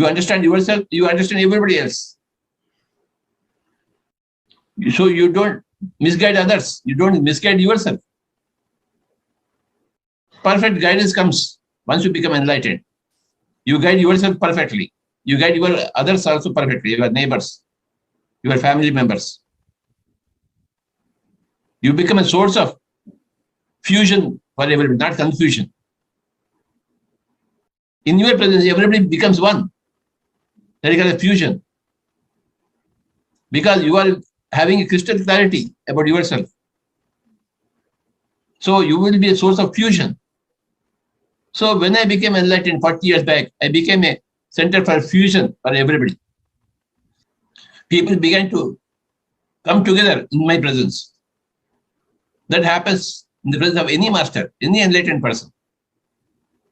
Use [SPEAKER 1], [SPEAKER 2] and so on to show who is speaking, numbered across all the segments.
[SPEAKER 1] You understand yourself, you understand everybody else. So you don't misguide others, you don't misguide yourself. Perfect guidance comes once you become enlightened. You guide yourself perfectly. You guide your others also perfectly, your neighbors, your family members. You become a source of fusion for everybody, not confusion. In your presence, everybody becomes one. That is a fusion. Because you are having a crystal clarity about yourself. So you will be a source of fusion. So when I became enlightened 40 years back, I became a center for fusion for everybody. People began to come together in my presence. That happens in the presence of any master, any enlightened person.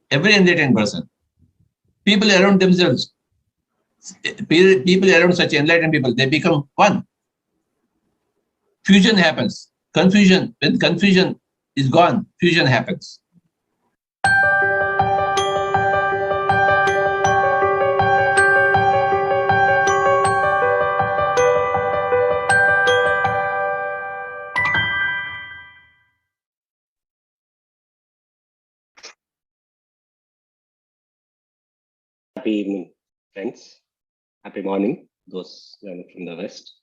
[SPEAKER 1] Every enlightened person. People around themselves, people around such enlightened people, they become one. Fusion happens. Confusion, when confusion is gone, fusion happens.
[SPEAKER 2] Happy evening, friends. Happy morning, those joining from the West.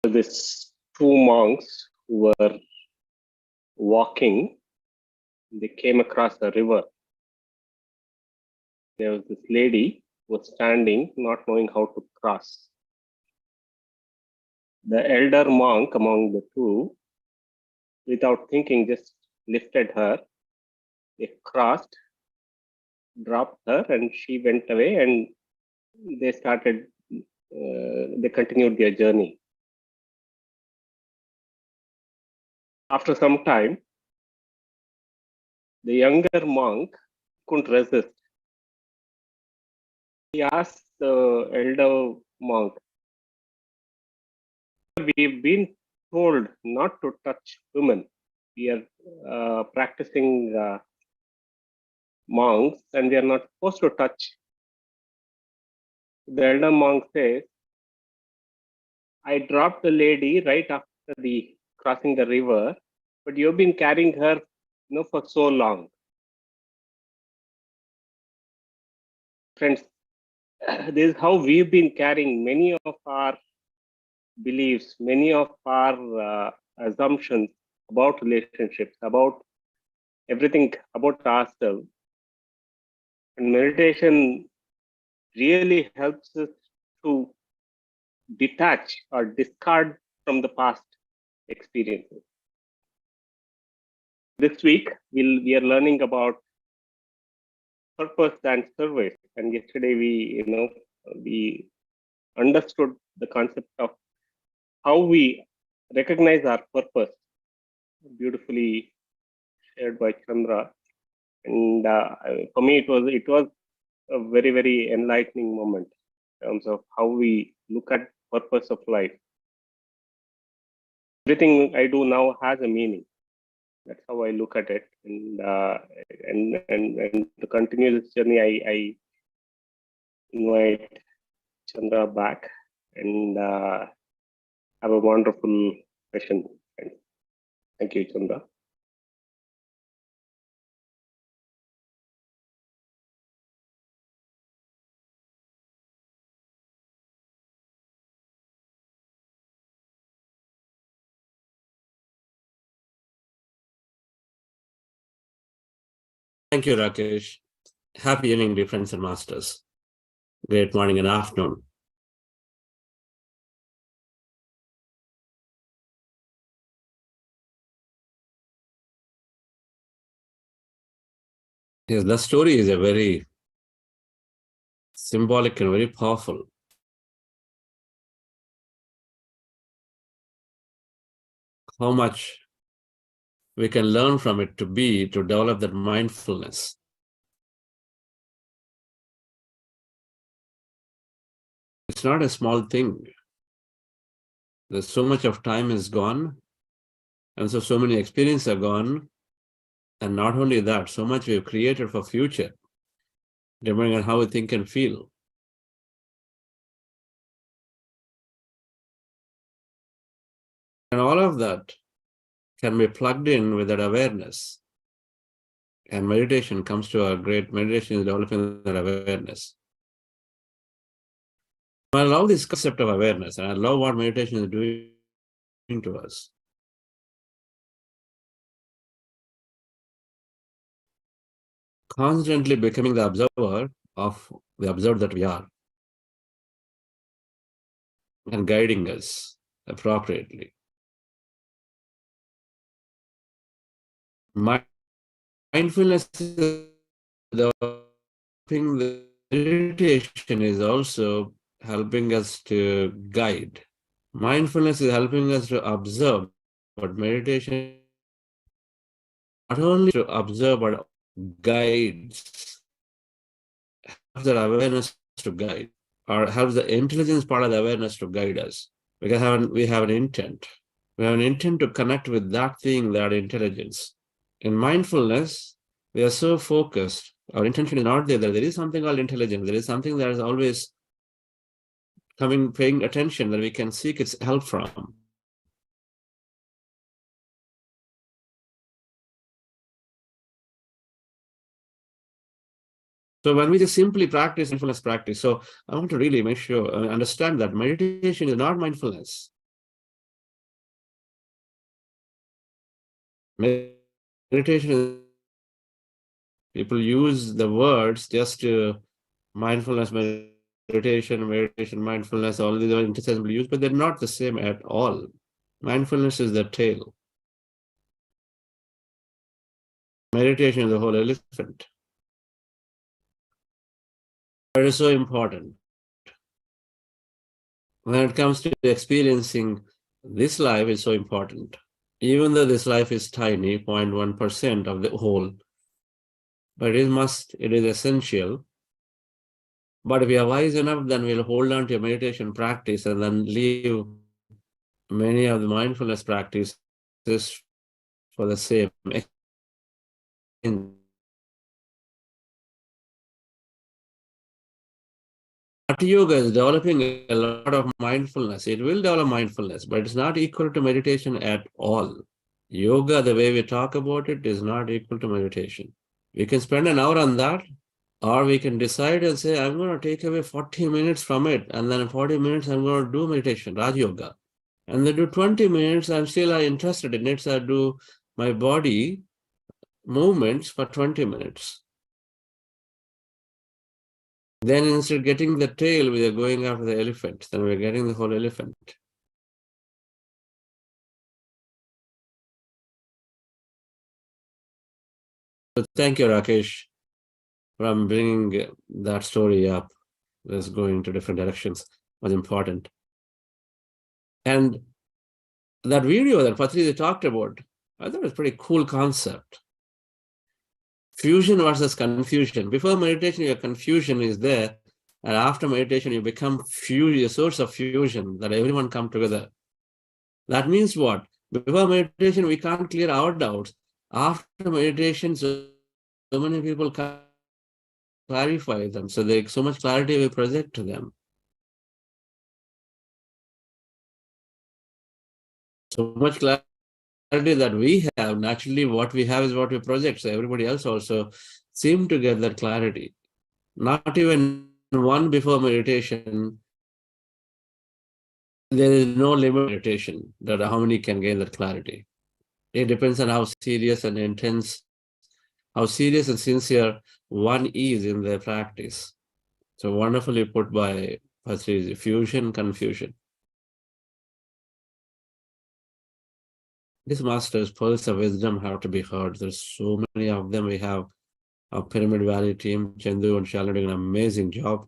[SPEAKER 2] These two monks who were walking, they came across a river. There was this lady who was standing, not knowing how to cross. The elder monk among the two, without thinking, just lifted her. They crossed, dropped her, and she went away, and they started, they continued their journey. After some time, the younger monk couldn't resist. He asked the elder monk, "We've been told not to touch women. We are practicing monks, and we are not supposed to touch." The elder monk says, "I dropped the lady right after the crossing the river, but you've been carrying her, for so long." Friends, this is how we've been carrying many of our beliefs, many of our assumptions about relationships, about everything about ourselves. And meditation really helps us to detach or discard from the past experiences. This week, we are learning about purpose and service. And yesterday we understood the concept of how we recognize our purpose, beautifully shared by Chandra. And for me, it was a very, very enlightening moment in terms of how we look at purpose of life. Everything I do now has a meaning. That's how I look at it. And to continue this journey, I invite Chandra back and have a wonderful session. Thank you, Chandra.
[SPEAKER 3] Thank you, Rakesh. Happy evening, dear friends and masters. Great morning and afternoon. Yes, the story is a very symbolic and very powerful. How much we can learn from it to develop that mindfulness. It's not a small thing. There's so much of time is gone, and so many experiences are gone. And not only that, so much we have created for future, depending on how we think and feel. And all of that can be plugged in with that awareness. And meditation comes to a great meditation is developing that awareness. I love this concept of awareness, and I love what meditation is doing to us. Constantly becoming the observer of the observed that we are, and guiding us appropriately. Mindfulness is developing the meditation is also helping us to guide. Mindfulness is helping us to observe, but meditation not only to observe but guides, helps that awareness to guide, or helps the intelligence part of the awareness to guide us. Because we have an intent. We have an intent to connect with that thing, that intelligence. In mindfulness, we are so focused. Our intention is not there. There is something called intelligence. There is something that is always coming, paying attention that we can seek its help from. So when we just simply practice mindfulness practice, so I want to really make sure, understand that meditation is not mindfulness. Meditation is, people use the words just to mindfulness, meditation, mindfulness, all these are interchangeable use, but they're not the same at all. Mindfulness is the tail. Meditation is the whole elephant. It is so important. When it comes to experiencing this life is so important. Even though this life is tiny, 0.1% of the whole, but it is essential. But if we are wise enough, then we'll hold on to a meditation practice and then leave many of the mindfulness practices for the same. Bhakti Yoga is developing a lot of mindfulness. It will develop mindfulness, but it's not equal to meditation at all. Yoga, the way we talk about it, is not equal to meditation. We can spend an hour on that, or we can decide and say, I'm going to take away 40 minutes from it, and then in 40 minutes, I'm going to do meditation, Raj Yoga. And then do 20 minutes, I'm still interested in it, so I do my body movements for 20 minutes. Then instead of getting the tail, we are going after the elephant. Then we're getting the whole elephant. So thank you, Rakesh, for bringing that story up. Let's go into different directions. Was important. And that video that Patriji talked about, I thought it was a pretty cool concept. Fusion versus confusion. Before meditation, your confusion is there. And after meditation, you become a source of fusion, that everyone come together. That means what? Before meditation, we can't clear our doubts. After meditation, so many people clarify them. So there's so much clarity we present to them. So much clarity that we have, naturally what we have is what we project. So everybody else also seem to get that clarity. Not even one before meditation, there is no limit meditation that how many can gain that clarity. It depends on how serious and intense, how serious and sincere one is in their practice. So wonderfully put by Patriji, fusion, confusion. These masters' pearls of wisdom have to be heard. There's so many of them. We have our Pyramid Valley team, Chandu and Shalini, doing an amazing job.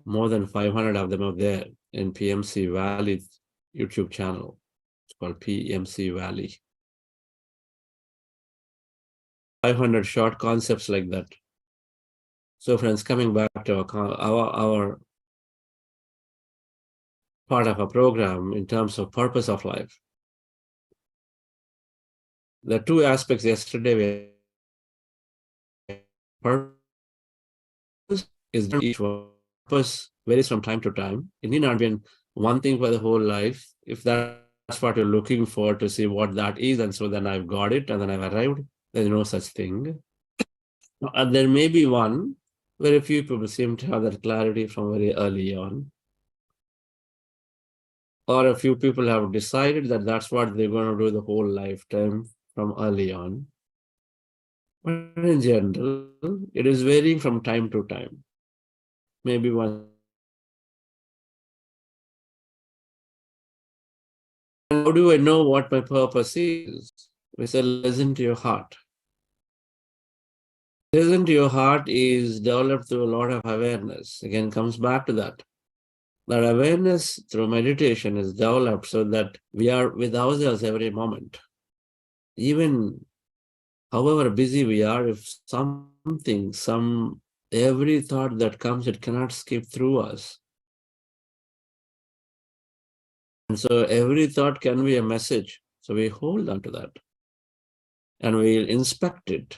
[SPEAKER 3] More than 500 of them are there in PMC Valley YouTube channel. It's called PMC Valley. 500 short concepts like that. So friends, coming back to our part of our program in terms of purpose of life. The two aspects yesterday we purpose is each one. Purpose varies from time to time. It need not be one thing for the whole life. If that's what you're looking for to see what that is, and so then I've got it and then I've arrived, there's no such thing. And there may be one. Very few people seem to have that clarity from very early on. Or a few people have decided that that's what they're going to do the whole lifetime from early on. But in general, it is varying from time to time. Maybe one. How do I know what my purpose is? We say, listen to your heart. Listen to your heart is developed through a lot of awareness. Again, comes back to that. That awareness through meditation is developed so that we are with ourselves every moment. Even however busy we are, if every thought that comes, it cannot skip through us. And so every thought can be a message. So we hold on to that and we inspect it.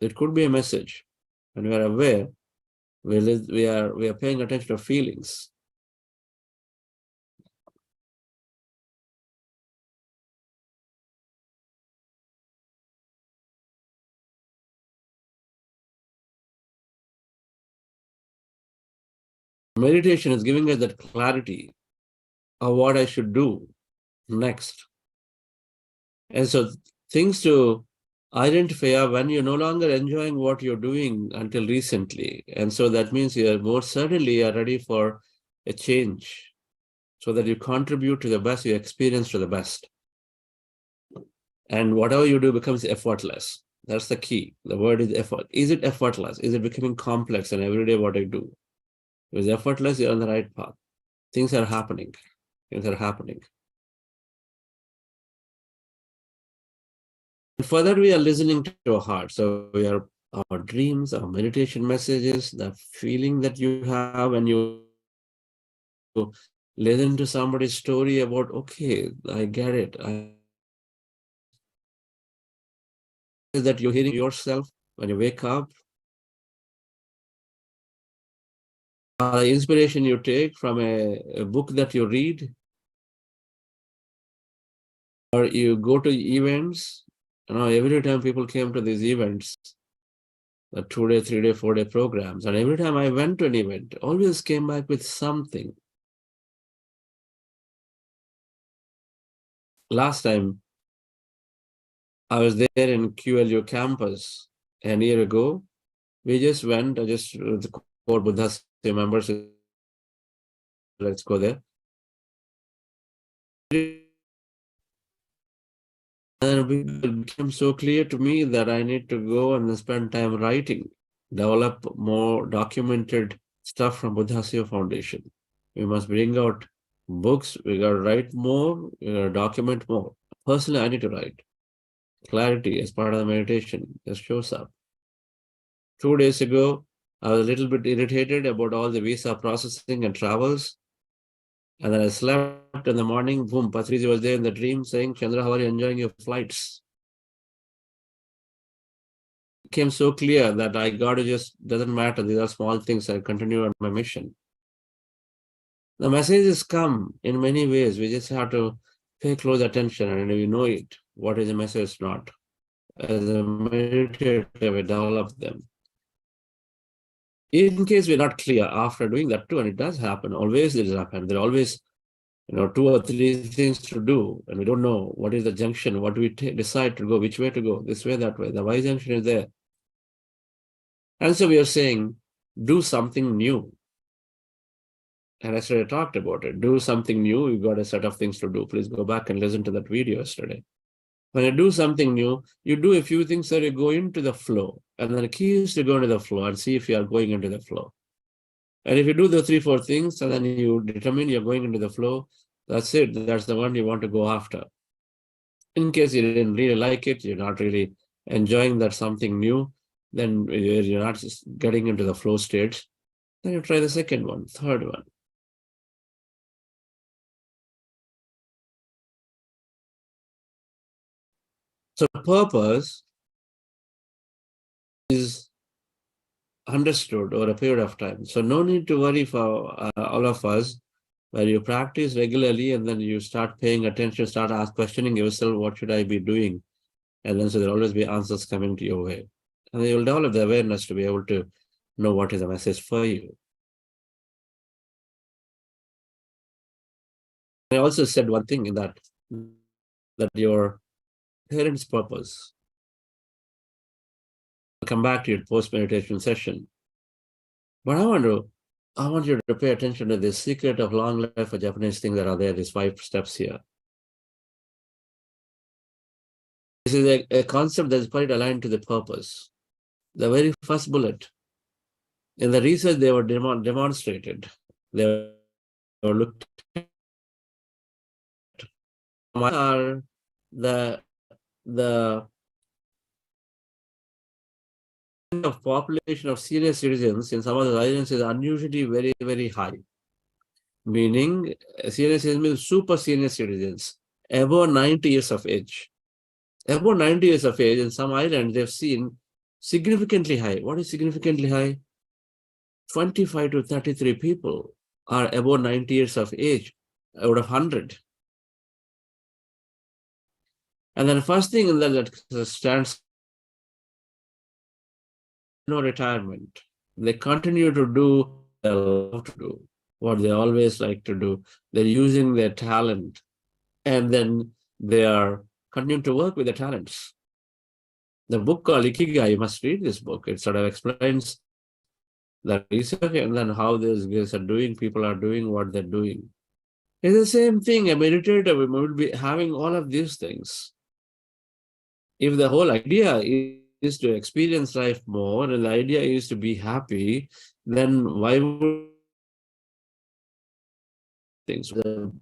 [SPEAKER 3] It could be a message. When we are aware, we are paying attention to feelings. Meditation is giving us that clarity of what I should do next. And so things to identify are when you're no longer enjoying what you're doing until recently. And so that means you're more certainly are ready for a change so that you contribute to the best, you experience to the best. And whatever you do becomes effortless. That's the key. The word is effort. Is it effortless? Is it becoming complex and every day what I do? If it's effortless, you're on the right path. Things are happening. Things are happening. And further, we are listening to our heart. So we are our dreams, our meditation messages, the feeling that you have when you listen to somebody's story about, okay, I get it. That you're hearing yourself when you wake up. Inspiration you take from a book that you read, or you go to events. You know, every time people came to these events, the 2-day, 3-day, 4-day programs, and every time I went to an event, always came back with something. Last time, I was there in QLU campus a year ago. We just went, the core Buddhas members, let's go there. And it became so clear to me that I need to go and spend time writing, develop more documented stuff from Buddhasya Foundation. We must bring out books, we got to write more, we got to document more. Personally, I need to write. Clarity as part of the meditation just shows up. 2 days ago, I was a little bit irritated about all the visa processing and travels. And then I slept in the morning, boom, Patriji was there in the dream saying, Chandra, how are you enjoying your flights? It became so clear that I got to doesn't matter, these are small things, I continue on my mission. The messages come in many ways, we just have to pay close attention and we know it, what is the message not. As a meditator, we develop them. In case we're not clear after doing that too, and it does happen, always it does happen, there are always 2 or 3 things to do, and we don't know what is the junction, what do we decide to go, which way to go, this way, that way. The Y junction is there. And so we are saying, do something new. And yesterday I talked about it. Do something new. You've got a set of things to do. Please go back and listen to that video yesterday. When you do something new, you do a few things that you go into the flow. And then the key is to go into the flow and see if you are going into the flow. And if you do the 3, 4 things, and then you determine you're going into the flow, that's it. That's the one you want to go after. In case you didn't really like it, you're not really enjoying that something new, then you're not just getting into the flow stage, then you try the second one, third one. So purpose is understood over a period of time. So no need to worry for all of us. Where you practice regularly and then you start paying attention, start questioning yourself, what should I be doing? And then so there'll always be answers coming to your way. And you'll develop the awareness to be able to know what is the message for you. I also said one thing in that your parents' purpose. I'll come back to your post-meditation session. But I want you to pay attention to the secret of long life for Japanese things that are there, these 5 steps here. This is a concept that is quite aligned to the purpose. The very first bullet, in the research they were demonstrated, they were looked at are the of population of senior citizens in some of the islands is unusually very, very high. Meaning senior citizens means super senior citizens, above 90 years of age. Above 90 years of age in some islands they've seen significantly high. What is significantly high? 25 to 33 people are above 90 years of age out of 100. And then the first thing in that stands no retirement. They continue to do what they love to do, what they always like to do. They're using their talent, and then they are continuing to work with the talents. The book called Ikigai, you must read this book. It sort of explains the research and then how these guys are doing, people are doing what they're doing. It's the same thing. A meditator will be having all of these things. If the whole idea is to experience life more and the idea is to be happy, then why would things the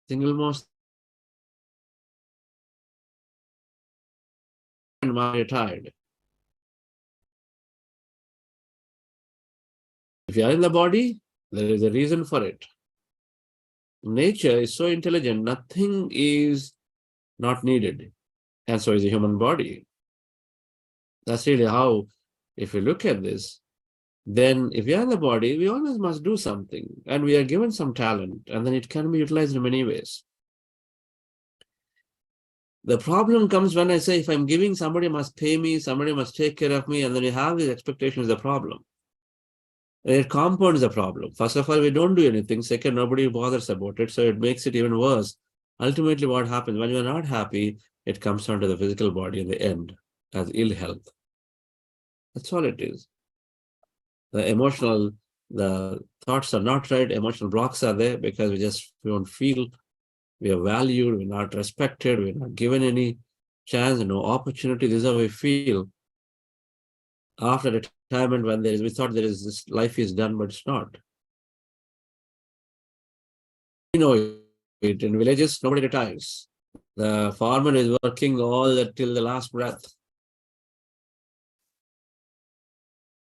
[SPEAKER 3] single most retired? If you are in the body, there is a reason for it. Nature is so intelligent, nothing is not needed. And so is the human body. That's really how, if you look at this, then if we are in the body, we always must do something. And we are given some talent, and then it can be utilized in many ways. The problem comes when I say, if I'm giving, somebody must pay me, somebody must take care of me, and then you have these expectations, the problem. It compounds the problem. First of all, we don't do anything. Second, nobody bothers about it. So it makes it even worse. Ultimately, what happens when you're not happy, it comes down to the physical body in the end as ill health. That's all it is. The thoughts are not right. Emotional blocks are there because we don't feel we are valued, we're not respected, we're not given any chance, no opportunity. This is how we feel. After retirement, when we thought there is this life is done, but it's not. You know it in villages, nobody retires. The farmer is working till the last breath.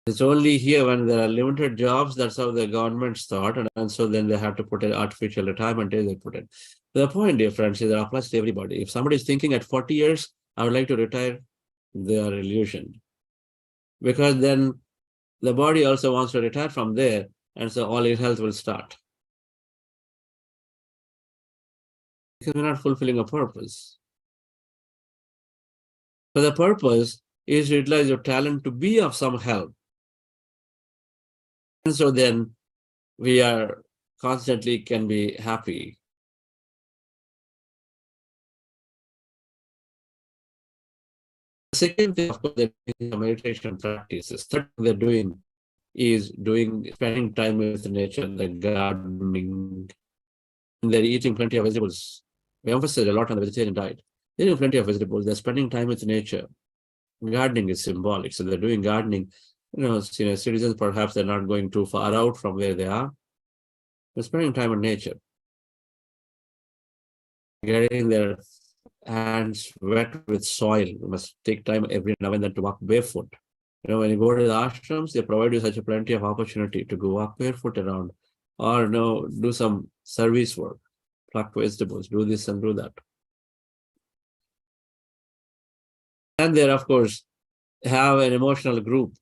[SPEAKER 3] It's only here when there are limited jobs, that's how the governments thought, and so then they have to put an artificial retirement age, they put it. The point, dear friends, is that applies to everybody. If somebody is thinking at 40 years, I would like to retire, they are illusioned. Because then the body also wants to retire from there, and so all ill health will start. Because we're not fulfilling a purpose. So the purpose is to utilize your talent to be of some help. And so then we are constantly can be happy. The second thing, of course, they're doing meditation practices. Third thing they're doing is spending time with nature, the gardening. And they're eating plenty of vegetables. We emphasize a lot on the vegetarian diet. They're eating plenty of vegetables. They're spending time with nature. Gardening is symbolic. So they're doing gardening. Citizens, perhaps they're not going too far out from where they are. They're spending time in nature. Getting their hands wet with soil. You must take time every now and then to walk barefoot. When you go to the ashrams, they provide you such a plenty of opportunity to go walk barefoot around, or do some service work, pluck vegetables, do this and do that. And there, of course, have an emotional group.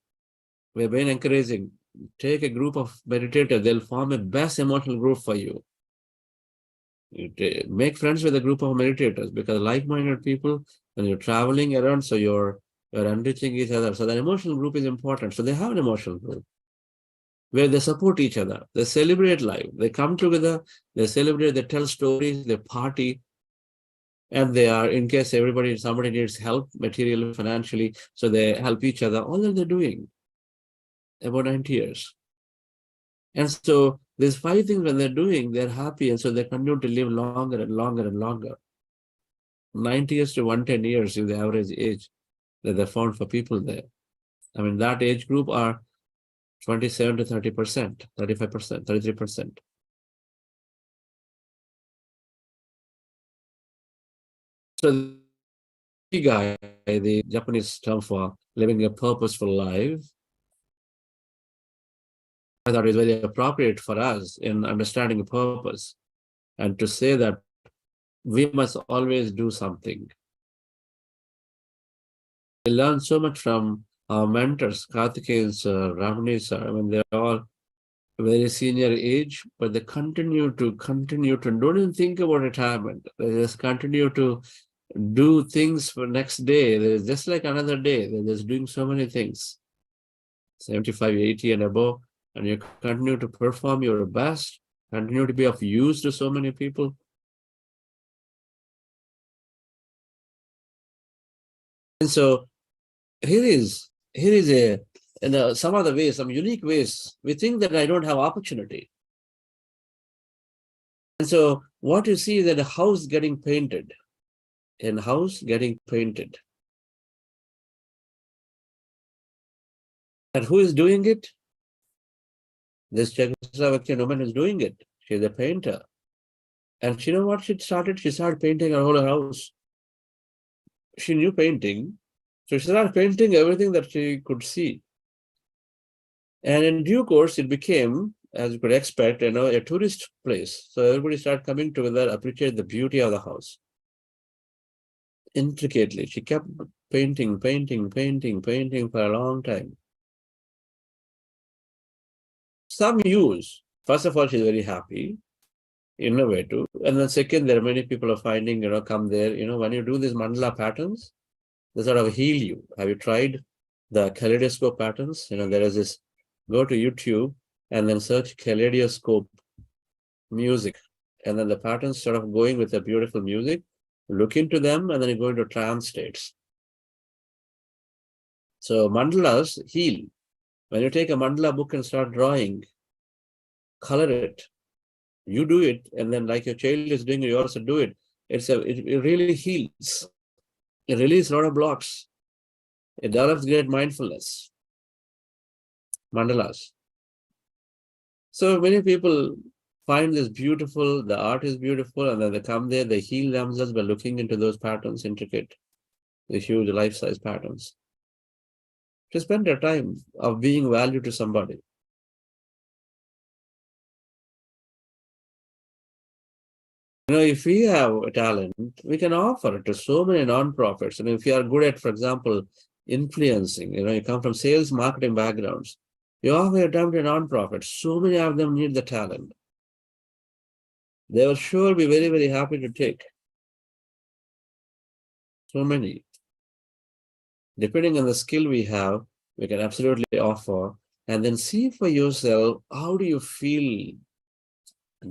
[SPEAKER 3] We've been encouraging, take a group of meditators, they'll form a best emotional group for you. Make friends with a group of meditators, because like-minded people, when you're traveling around, so you're enriching each other. So the emotional group is important. So they have an emotional group where they support each other. They celebrate life. They come together, they celebrate, they tell stories, they party, and they are, in case somebody needs help materially, financially, so they help each other. All that they're doing about 90 years. And so these 5 things when they're doing, they're happy, and so they continue to live longer and longer and longer. 90 years to 110 years is the average age that they found for people there. I mean, that age group are 27 to 30%, 35%, 33%. So the guy, the Japanese term for living a purposeful life, I thought is very appropriate for us in understanding purpose, and to say that we must always do something. We learn so much from our mentors, Karthikeyan's, Ramani's. I mean, they're all very senior age, but they continue to don't even think about retirement. They just continue to do things for next day. There's just like another day. They're just doing so many things. 75, 80 and above, and you continue to perform your best, continue to be of use to so many people. And so here is some other ways, some unique ways. We think that I don't have opportunity. And so what you see is that a house getting painted, and house getting painted. And who is doing it? This Czechoslovakian woman is doing it. She's a painter. And you know what she started? She started painting her whole house. She knew painting. So she started painting everything that she could see. And in due course, it became, as you could expect, a tourist place. So everybody started coming together, appreciate the beauty of the house. Intricately, she kept painting for a long time. Some use, first of all, she's very happy, innovative. And then second, there are many people are finding, come there, when you do these mandala patterns, they sort of heal you. Have you tried the kaleidoscope patterns? There is this, go to YouTube and then search kaleidoscope music. And then the patterns sort of going with the beautiful music, look into them, and then you go into trance states. So mandalas heal. When you take a mandala book and start drawing, color it, you do it, and then like your child is doing, you also do it. It really heals. It releases a lot of blocks. It develops great mindfulness. Mandalas. So many people find this beautiful, the art is beautiful, and then they come there, they heal themselves by looking into those patterns, intricate, the huge life-size patterns. To spend their time of being value to somebody. If we have a talent, we can offer it to so many non-profits. And if you are good at, for example, influencing, you come from sales, marketing backgrounds, you offer your talent to non-profits. So many of them need the talent. They will sure be very, very happy to take. So many. Depending on the skill we have, we can absolutely offer, and then see for yourself, how do you feel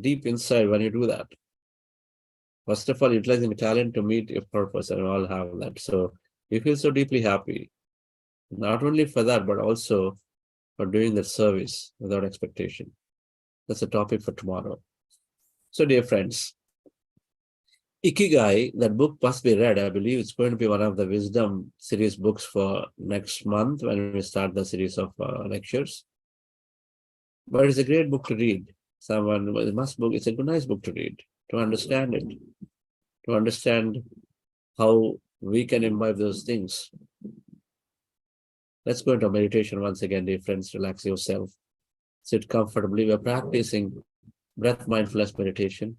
[SPEAKER 3] deep inside when you do that? First of all, utilizing talent to meet your purpose, and we all have that. So you feel so deeply happy, not only for that, but also for doing the service without expectation. That's a topic for tomorrow. So dear friends, Ikigai, that book must be read. I believe it's going to be one of the wisdom series books for next month when we start the series of lectures. But it's a great book to read. It's a good, nice book to read, to understand it, to understand how we can imbibe those things. Let's go into meditation once again, dear friends. Relax yourself. Sit comfortably. We're practicing breath mindfulness meditation.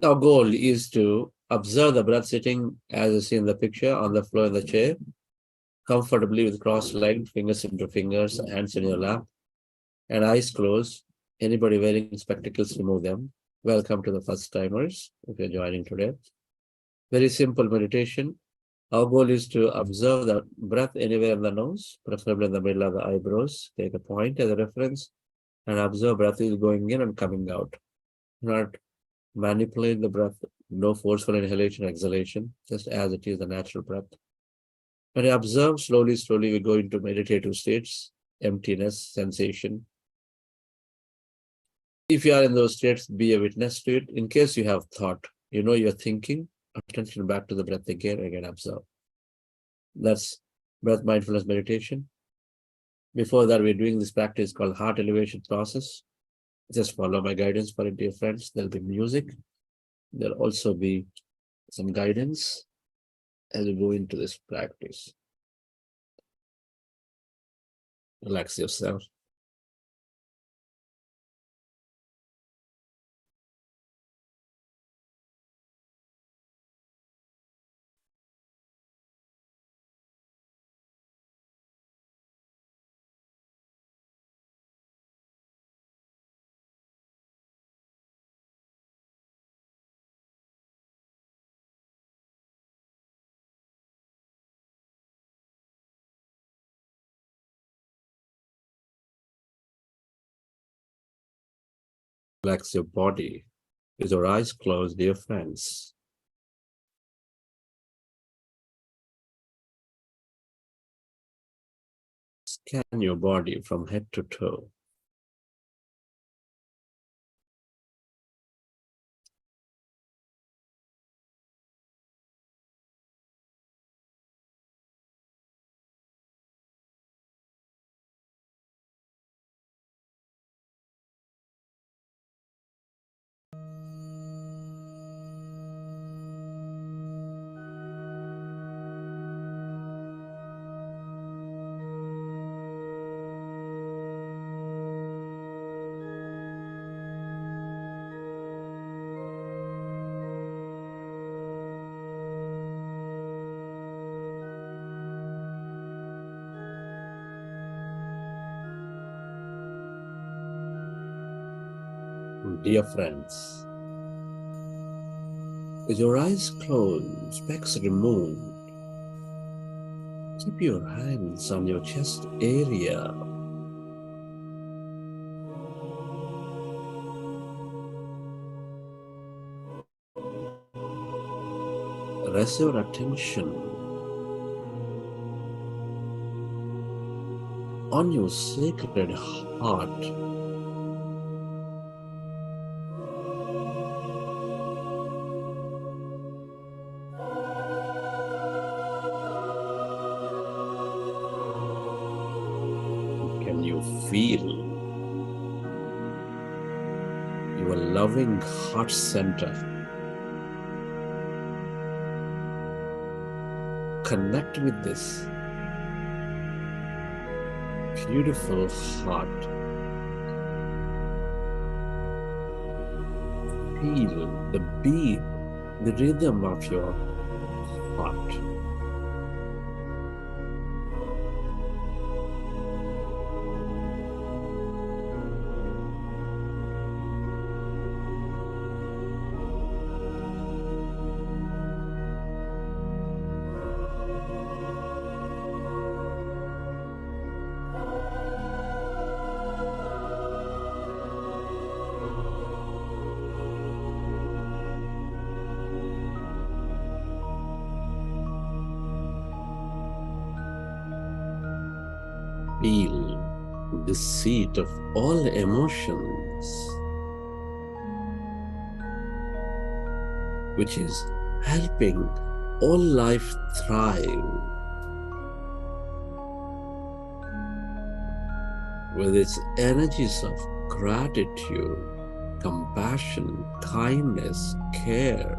[SPEAKER 3] Our goal is to observe the breath sitting as you see in the picture on the floor in the chair. comfortably with cross-legged, fingers into fingers, hands in your lap, and eyes closed. Anybody wearing spectacles, remove them. Welcome to the first timers, if you're joining today. Very simple meditation. Our goal is to observe the breath anywhere in the nose, preferably in the middle of the eyebrows. Take a point as a reference and observe breath is going in and coming out. Not manipulate the breath, no forceful inhalation, exhalation, just as it is the natural breath. When you observe, slowly, we go into meditative states, emptiness, sensation. If you are in those states, be a witness to it. In case you have thought, you're thinking, attention back to the breath again observe. That's breath mindfulness meditation. Before that, we're doing this practice called heart elevation process. Just follow my guidance for it, dear friends. There'll be music. There'll also be some guidance as we go into this practice. Relax yourself. Relax your body with your eyes closed, dear friends. Scan your body from head to toe. Dear friends, with your eyes closed, specs removed, keep your hands on your chest area. Rest your attention on your sacred heart. Can you feel your loving heart center? Connect with this beautiful heart. Feel the beat, the rhythm of your heart. Feel the seat of all emotions, which is helping all life thrive with its energies of gratitude, compassion, kindness, care.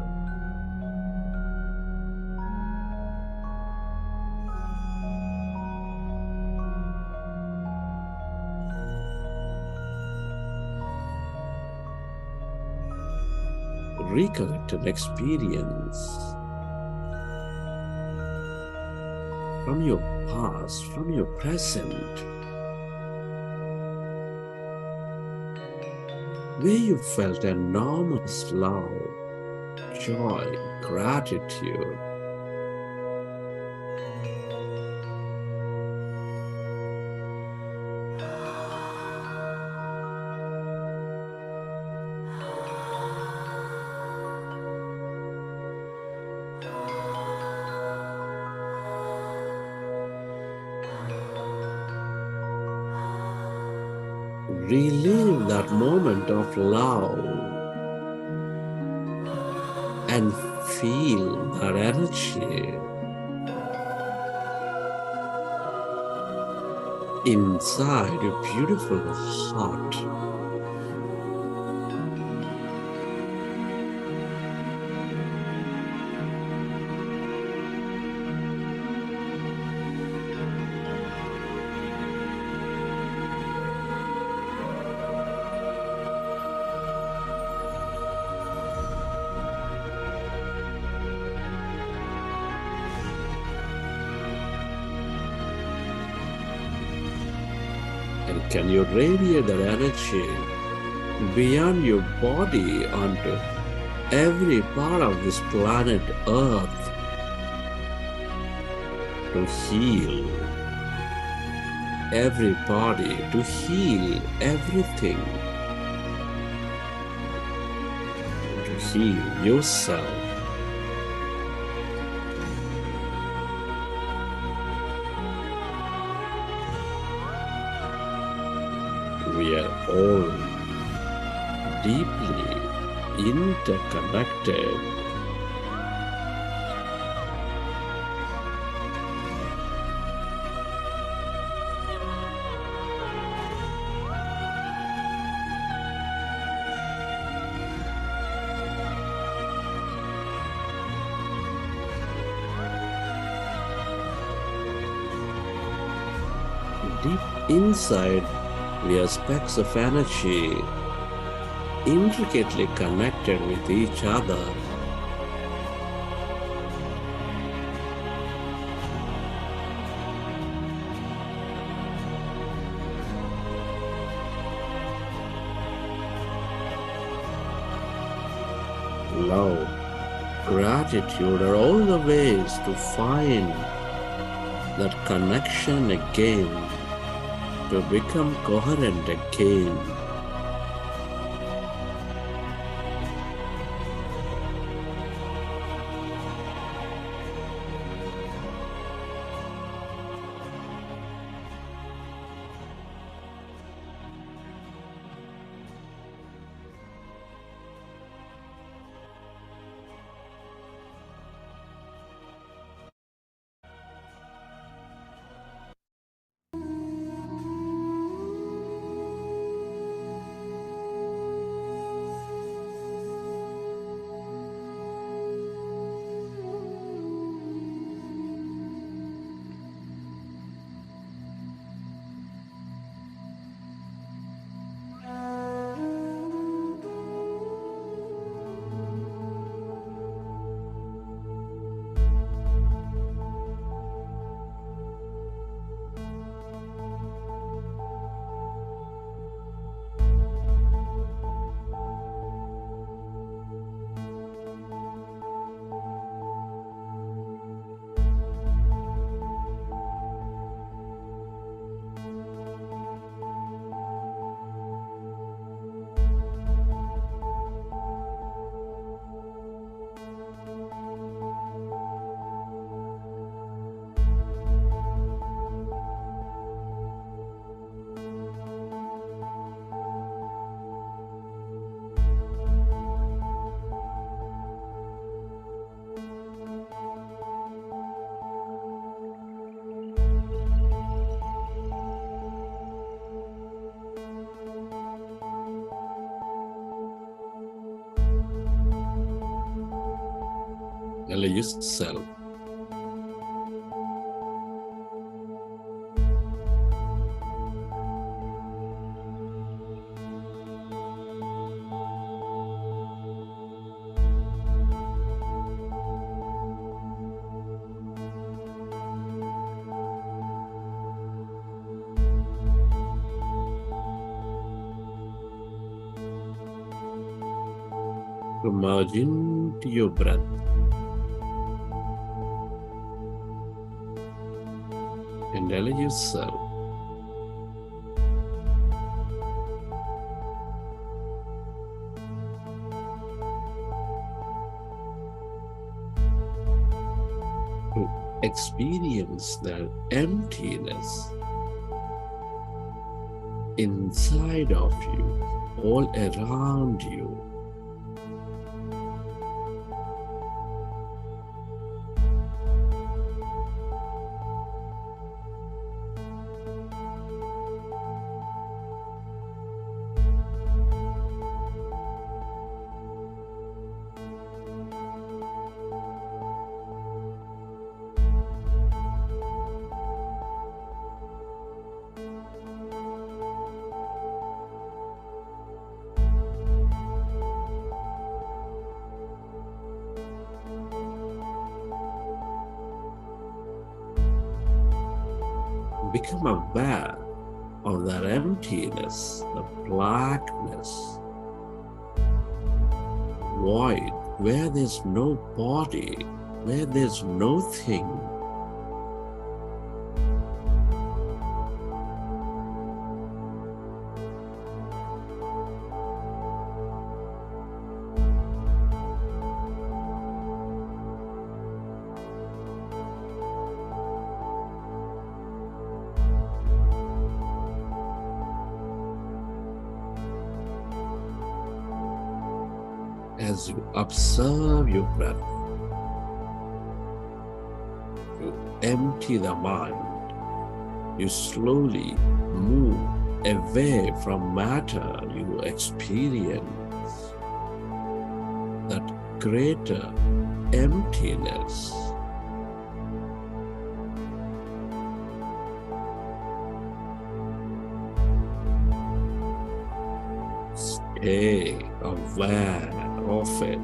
[SPEAKER 3] Recollect an experience from your past, from your present, where you felt enormous love, joy, gratitude. Relive that moment of love and feel that energy inside your beautiful heart. And can you radiate that energy beyond your body onto every part of this planet Earth to heal everybody, to heal everything, to heal yourself. We are all deeply interconnected. Deep inside, we are specks of energy, intricately connected with each other. Love, gratitude are all the ways to find that connection again, to become coherent again. Allow yourself to merge into your breath. And allow yourself to experience that emptiness inside of you, all around you. Become aware of that emptiness, the blackness, void, where there's no body, where there's no thing. As you observe your breath, you empty the mind, you slowly move away from matter, you experience that greater emptiness. Stay aware of it.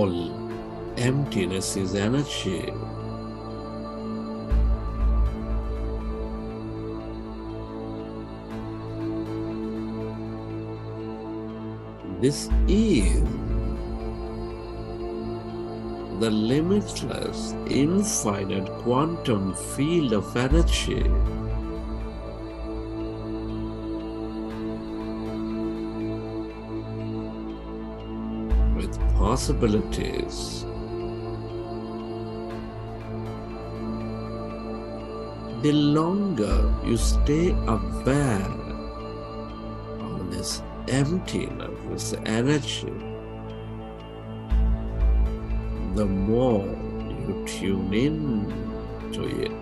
[SPEAKER 3] all emptiness is energy. This is the limitless, infinite quantum field of energy. With possibilities. The longer you stay aware of this emptiness, this energy, the more you tune in to it.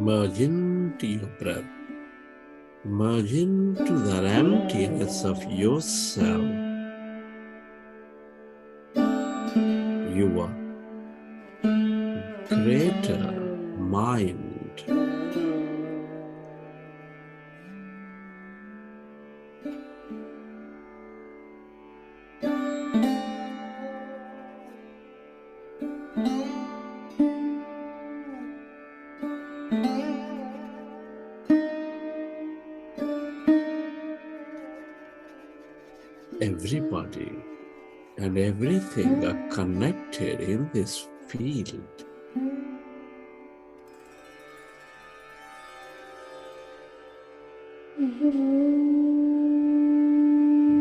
[SPEAKER 3] Merge into your breath. Merge into that emptiness of yourself. Your greater mind. Everybody and everything are connected in this field.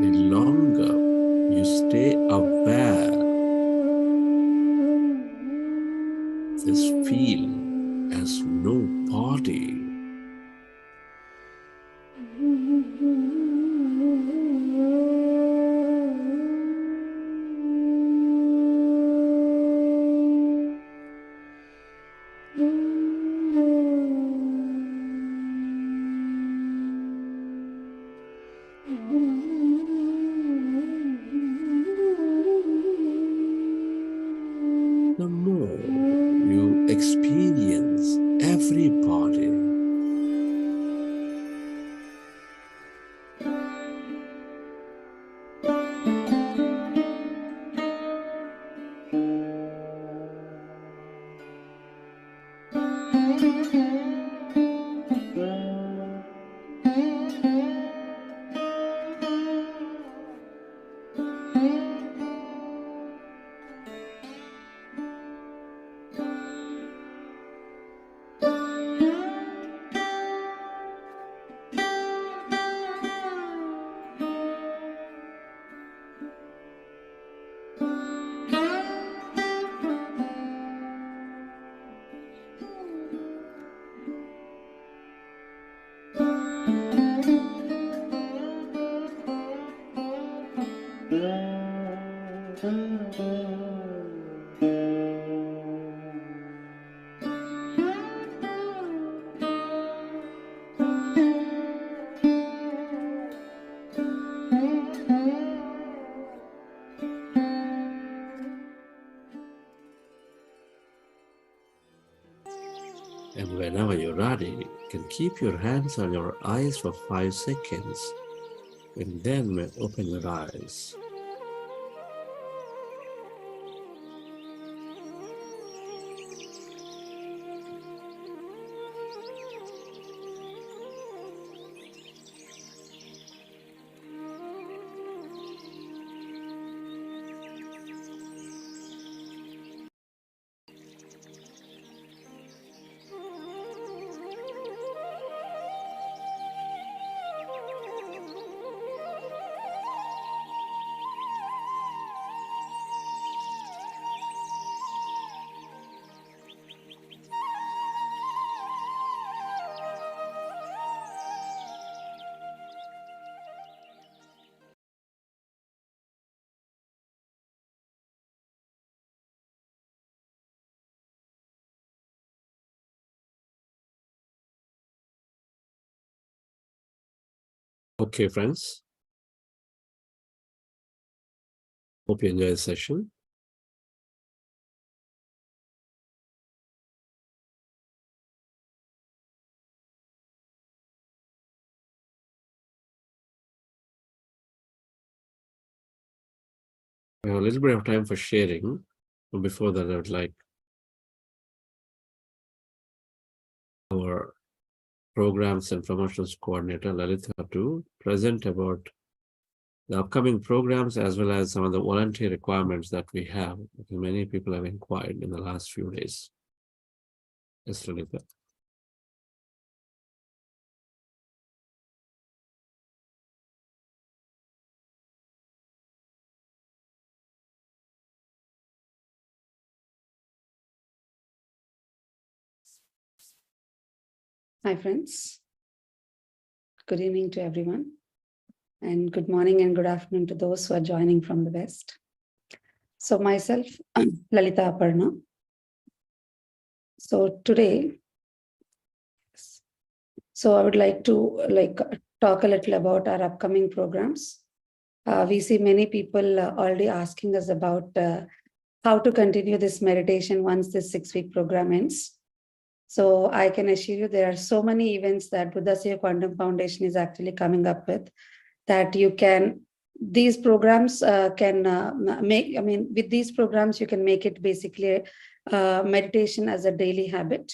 [SPEAKER 3] The longer you stay aware, this field has no body. And whenever you're ready, you can keep your hands on your eyes for 5 seconds, and then may open your eyes. Okay, friends. Hope you enjoy the session. We have a little bit of time for sharing. But before that, I would like our programs and promotions coordinator, Lalita, to present about the upcoming programs as well as some of the volunteer requirements that we have. Because many people have inquired in the last few days. Yes, Lalita.
[SPEAKER 4] Hi, friends. Good evening to everyone. And good morning and good afternoon to those who are joining from the West. So myself, Lalita Aparna. So today, I would like to talk a little about our upcoming programs. We see many people already asking us about how to continue this meditation once this 6-week program ends. So I can assure you there are so many events that Buddha Seva Quantum Foundation is actually coming up with that you can, these programs can make, with these programs, you can make it basically meditation as a daily habit.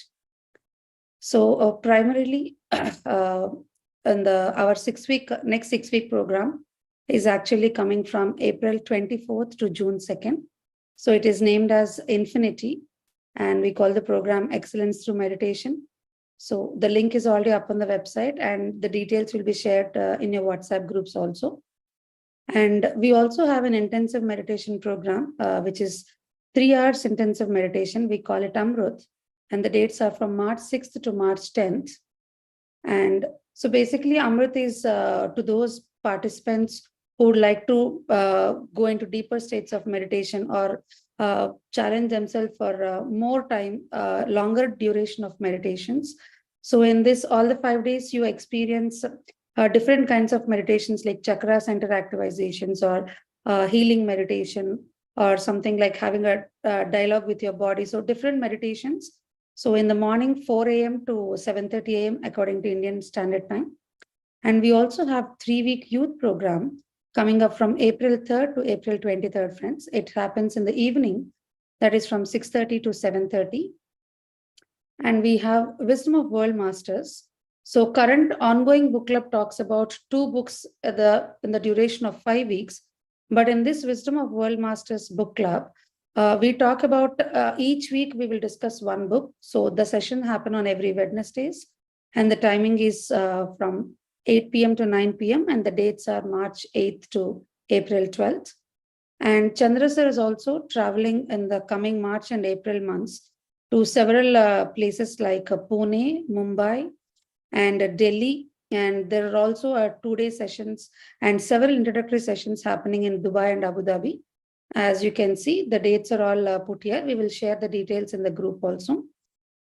[SPEAKER 4] So primarily, our next 6-week program is actually coming from April 24th to June 2nd. So it is named as Infinity. And we call the program Excellence Through Meditation. So the link is already up on the website and the details will be shared in your WhatsApp groups also. And we also have an intensive meditation program, which is 3 hours intensive meditation. We call it Amrut. And the dates are from March 6th to March 10th. And so basically Amrut is to those participants who would like to go into deeper states of meditation or challenge themselves for more time, longer duration of meditations. So in this, all the 5 days, you experience different kinds of meditations like chakra center activations or healing meditation or something like having a dialogue with your body. So different meditations. So in the morning, 4 a.m. to 7:30 a.m. according to Indian Standard Time. And we also have 3-week youth program coming up from April 3rd to April 23rd, friends. It happens in the evening, that is from 6:30 to 7:30. And we have Wisdom of World Masters. So current ongoing book club talks about 2 books in the duration of 5 weeks. But in this Wisdom of World Masters book club, we talk about each week we will discuss 1 book. So the session happen on every Wednesdays. And the timing is from 8 p.m. to 9 p.m. and the dates are March 8th to April 12th. And Chandra sir is also traveling in the coming March and April months to several places like Pune, Mumbai, and Delhi, And there are also 2-day sessions and several introductory sessions happening in Dubai and Abu Dhabi. As you can see, the dates are all put here. We will share the details in the group also.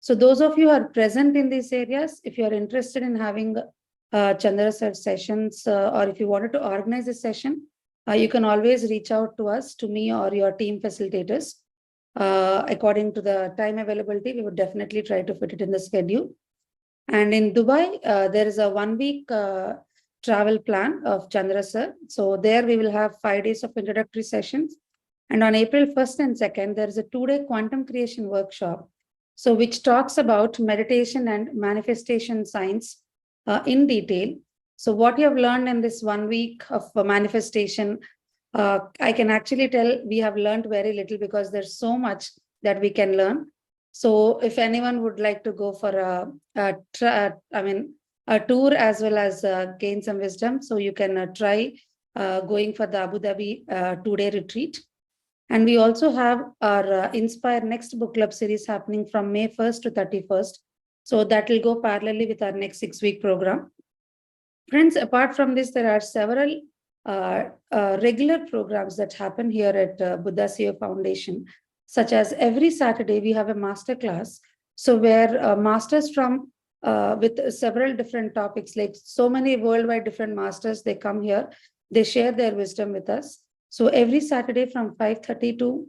[SPEAKER 4] So those of you who are present in these areas, if you are interested in having Chandra sir sessions, or if you wanted to organize a session, you can always reach out to us, to me or your team facilitators. According to the time availability, we would definitely try to fit it in the schedule. And in Dubai, there is a 1-week travel plan of Chandra sir. So there we will have 5 days of introductory sessions. And on April 1st and 2nd, there is a 2-day quantum creation workshop. So which talks about meditation and manifestation science in detail. So what you have learned in this 1 week of manifestation, I can actually tell we have learned very little because there's so much that we can learn. So if anyone would like to go for a tour as well as gain some wisdom, so you can try going for the Abu Dhabi 2-day retreat. And we also have our Inspire Next Book Club series happening from May 1st to 31st. So that will go parallelly with our next 6-week program. Friends, apart from this, there are several regular programs that happen here at Buddha CEO Foundation, such as every Saturday we have a master class. So where masters from with several different topics, like so many worldwide different masters, they come here, they share their wisdom with us. So every Saturday from 5:30 to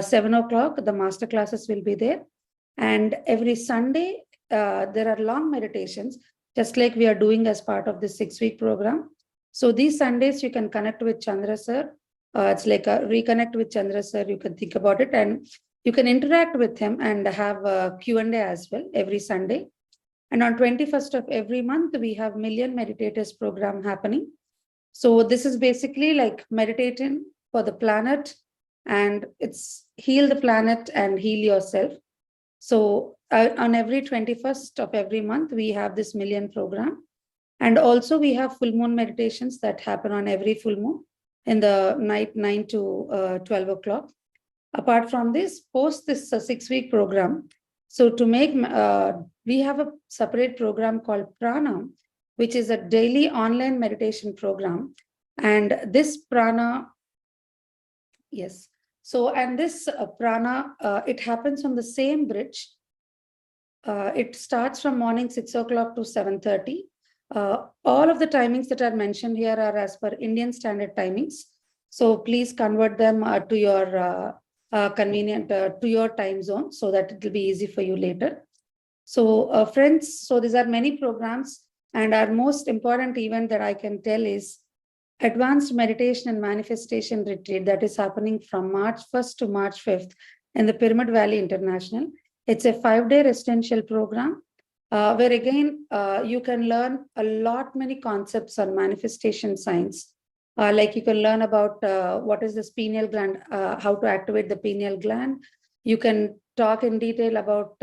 [SPEAKER 4] 7 o'clock, the master classes will be there. And every Sunday, there are long meditations, just like we are doing as part of this 6-week program. So these Sundays, you can connect with Chandra sir. It's like a reconnect with Chandra sir. You can think about it and you can interact with him and have a Q&A as well every Sunday. And on 21st of every month, we have Million Meditators program happening. So this is basically like meditating for the planet, and it's heal the planet and heal yourself. So on every 21st of every month, we have this Million program. And also we have full moon meditations that happen on every full moon in the night 9 to 12 o'clock. Apart from this, post this 6-week program. So to make, we have a separate program called Prana, which is a daily online meditation program. And this Prana, yes. So, and this Prana, it happens on the same bridge. It starts from morning 6 o'clock to 7:30. All of the timings that are mentioned here are as per Indian standard timings. So please convert them to your convenient, to your time zone, so that it will be easy for you later. So friends, so these are many programs, and our most important event that I can tell is Advanced Meditation and Manifestation Retreat that is happening from March 1st to March 5th in the Pyramid Valley International. It's a 5-day residential program where again, you can learn many concepts on manifestation science. Like you can learn about what is this pineal gland, how to activate the pineal gland. You can talk in detail about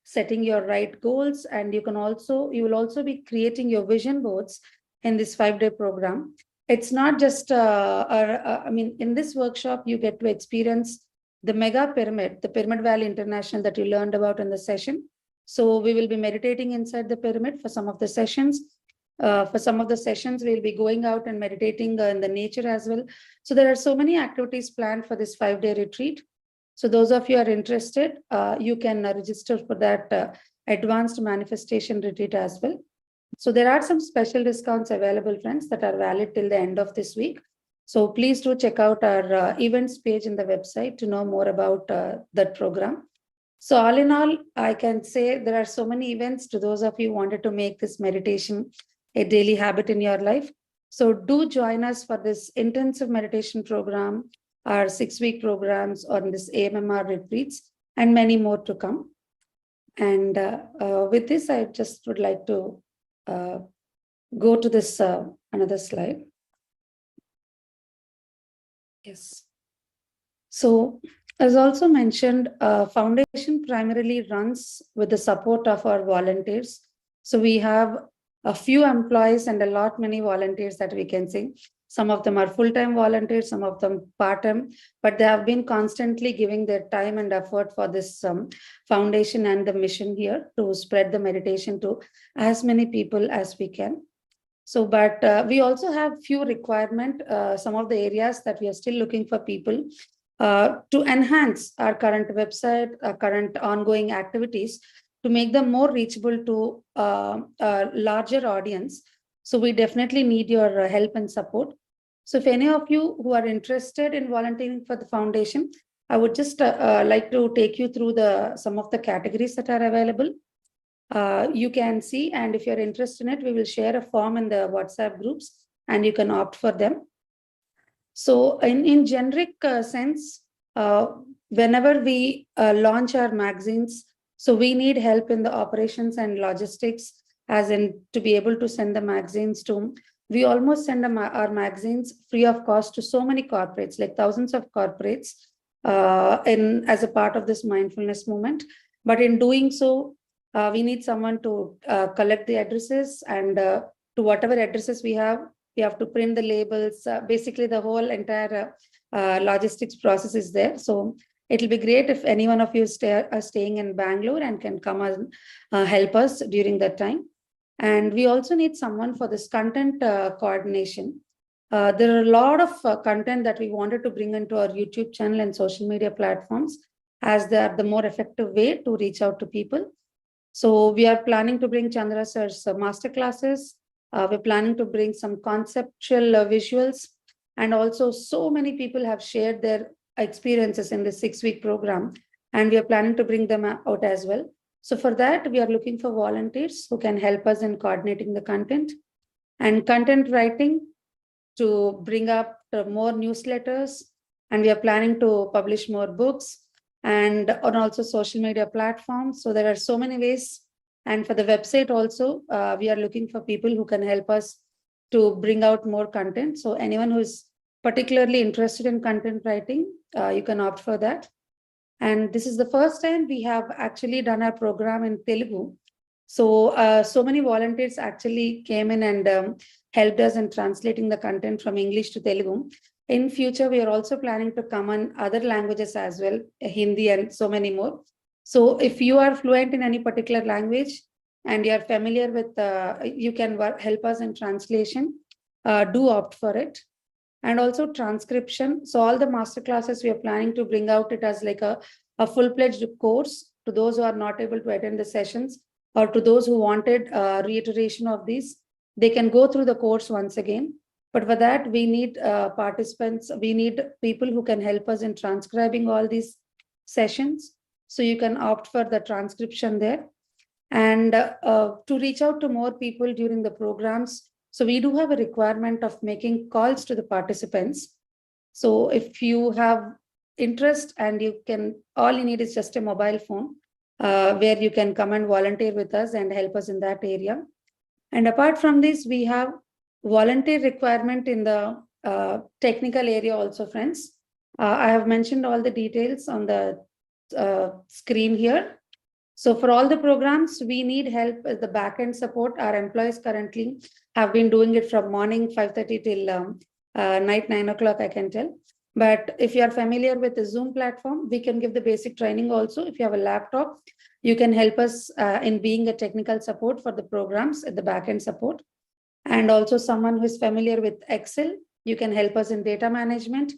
[SPEAKER 4] setting your right goals, and you will also be creating your vision boards in this 5-day program. It's not just, in this workshop, you get to experience the mega pyramid, the Pyramid Valley International that you learned about in the session. So we will be meditating inside the pyramid for some of the sessions. For some of the sessions, we'll be going out and meditating in the nature as well. So there are so many activities planned for this 5-day retreat. So those of you are interested, you can register for that advanced manifestation retreat as well. So there are some special discounts available, friends, that are valid till the end of this week. So please do check out our events page in the website to know more about that program. So all in all, I can say there are so many events to those of you who wanted to make this meditation a daily habit in your life. So do join us for this intensive meditation program, our 6-week programs on this AMMR retreats, and many more to come. And with this, I just would like to go to this another slide. Yes. So as also mentioned, foundation primarily runs with the support of our volunteers. So we have a few employees and many volunteers that we can say. Some of them are full-time volunteers, some of them part-time, but they have been constantly giving their time and effort for this foundation and the mission here to spread the meditation to as many people as we can. So, but we also have few requirement, some of the areas that we are still looking for people to enhance our current website, our current ongoing activities, to make them more reachable to a larger audience. So we definitely need your help and support. So if any of you who are interested in volunteering for the foundation, I would just like to take you through some of the categories that are available. You can see, and if you're interested in it, we will share a form in the WhatsApp groups and you can opt for them. So in generic sense, whenever we launch our magazines, so we need help in the operations and logistics, as in to be able to send the magazines to, we almost send our magazines free of cost to so many corporates, like thousands of corporates as a part of this mindfulness movement. But in doing so, we need someone to collect the addresses, and to whatever addresses we have to print the labels. Basically, the whole entire logistics process is there. So it'll be great if any one of you are staying in Bangalore and can come and help us during that time. And we also need someone for this content coordination. There are a lot of content that we wanted to bring into our YouTube channel and social media platforms, as they are the more effective way to reach out to people. So we are planning to bring Chandra sir's master classes. We're planning to bring some conceptual visuals, and also so many people have shared their experiences in the 6-week program, and we are planning to bring them out as well. So for that, we are looking for volunteers who can help us in coordinating the content and content writing to bring up more newsletters, and we are planning to publish more books, and on also social media platforms. So there are so many ways. And for the website also, we are looking for people who can help us to bring out more content. So anyone who is particularly interested in content writing, you can opt for that. And this is the first time we have actually done our program in Telugu. So, so many volunteers actually came in and helped us in translating the content from English to Telugu. In future, we are also planning to come on other languages as well, Hindi and so many more. So if you are fluent in any particular language and you are familiar with, you can help us in translation, do opt for it. And also transcription. So all the master classes we are planning to bring out it as like a full-fledged course to those who are not able to attend the sessions, or to those who wanted reiteration of these, they can go through the course once again. But for that, we need participants, we need people who can help us in transcribing all these sessions. So you can opt for the transcription there. And to reach out to more people during the programs, so we do have a requirement of making calls to the participants. So if you have interest, and you can, all you need is just a mobile phone where you can come and volunteer with us and help us in that area. And apart from this, we have volunteer requirement in the technical area also, friends. I have mentioned all the details on the screen here. So for all the programs, we need help with the backend support. Our employees currently have been doing it from morning 5:30 till night 9 o'clock, I can tell. But if you are familiar with the Zoom platform, we can give the basic training also. If you have a laptop, you can help us in being a technical support for the programs at the backend support. And also someone who is familiar with Excel, you can help us in data management.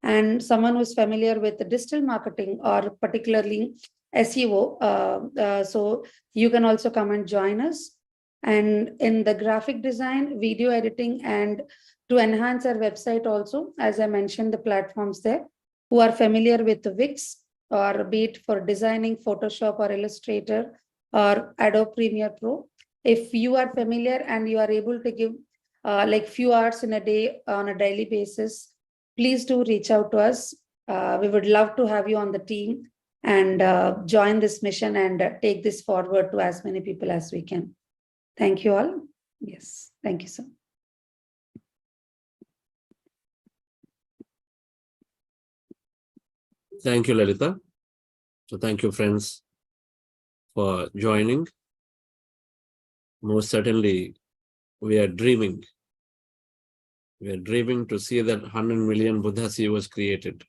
[SPEAKER 4] And someone who is familiar with the digital marketing, or particularly SEO, so you can also come and join us. And in the graphic design, video editing, and to enhance our website also, as I mentioned, the platforms there, who are familiar with the Wix, or be it for designing Photoshop or Illustrator or Adobe Premiere Pro. If you are familiar and you are able to give like few hours in a day on a daily basis, please do reach out to us. We would love to have you on the team and join this mission and take this forward to as many people as we can. Thank you all. Yes, thank you, sir.
[SPEAKER 3] Thank you, Lalita. So thank you, friends, for joining. Most certainly, we are dreaming We are dreaming to see that 100 million Buddhas was created.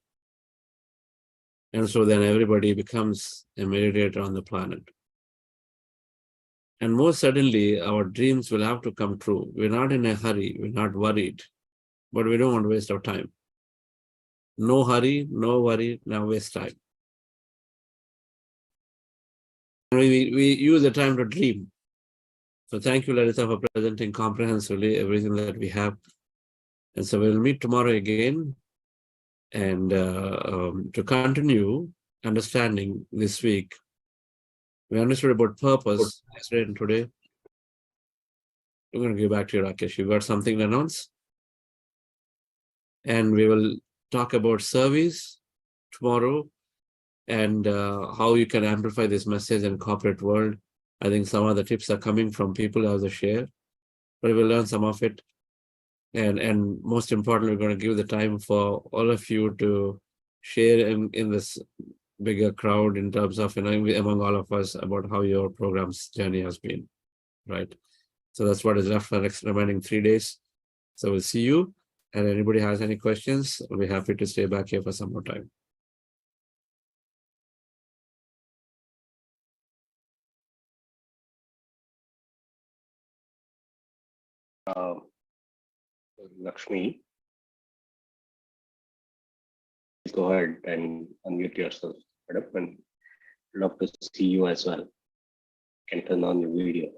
[SPEAKER 3] And so then everybody becomes a meditator on the planet. And most certainly, our dreams will have to come true. We're not in a hurry, we're not worried, but we don't want to waste our time. No hurry, no worry, no waste time. We use the time to dream. So thank you, Lalita, for presenting comprehensively everything that we have. And so we'll meet tomorrow again. And to continue understanding this week, we understood about purpose yesterday and today. I'm going to give back to you, Rakesh. You got something to announce? And we will talk about service tomorrow and how you can amplify this message in corporate world. I think some of the tips are coming from people as a share, but we'll learn some of it. And most importantly, we're going to give the time for all of you to share in this bigger crowd in terms of, among all of us about how your program's journey has been, right? So that's what is left for the next remaining 3 days. So we'll see you. And anybody has any questions, I'll be happy to stay back here for some more time.
[SPEAKER 2] Lakshmi, go ahead and unmute yourself, madam, and love to see you as well. You can turn on your video.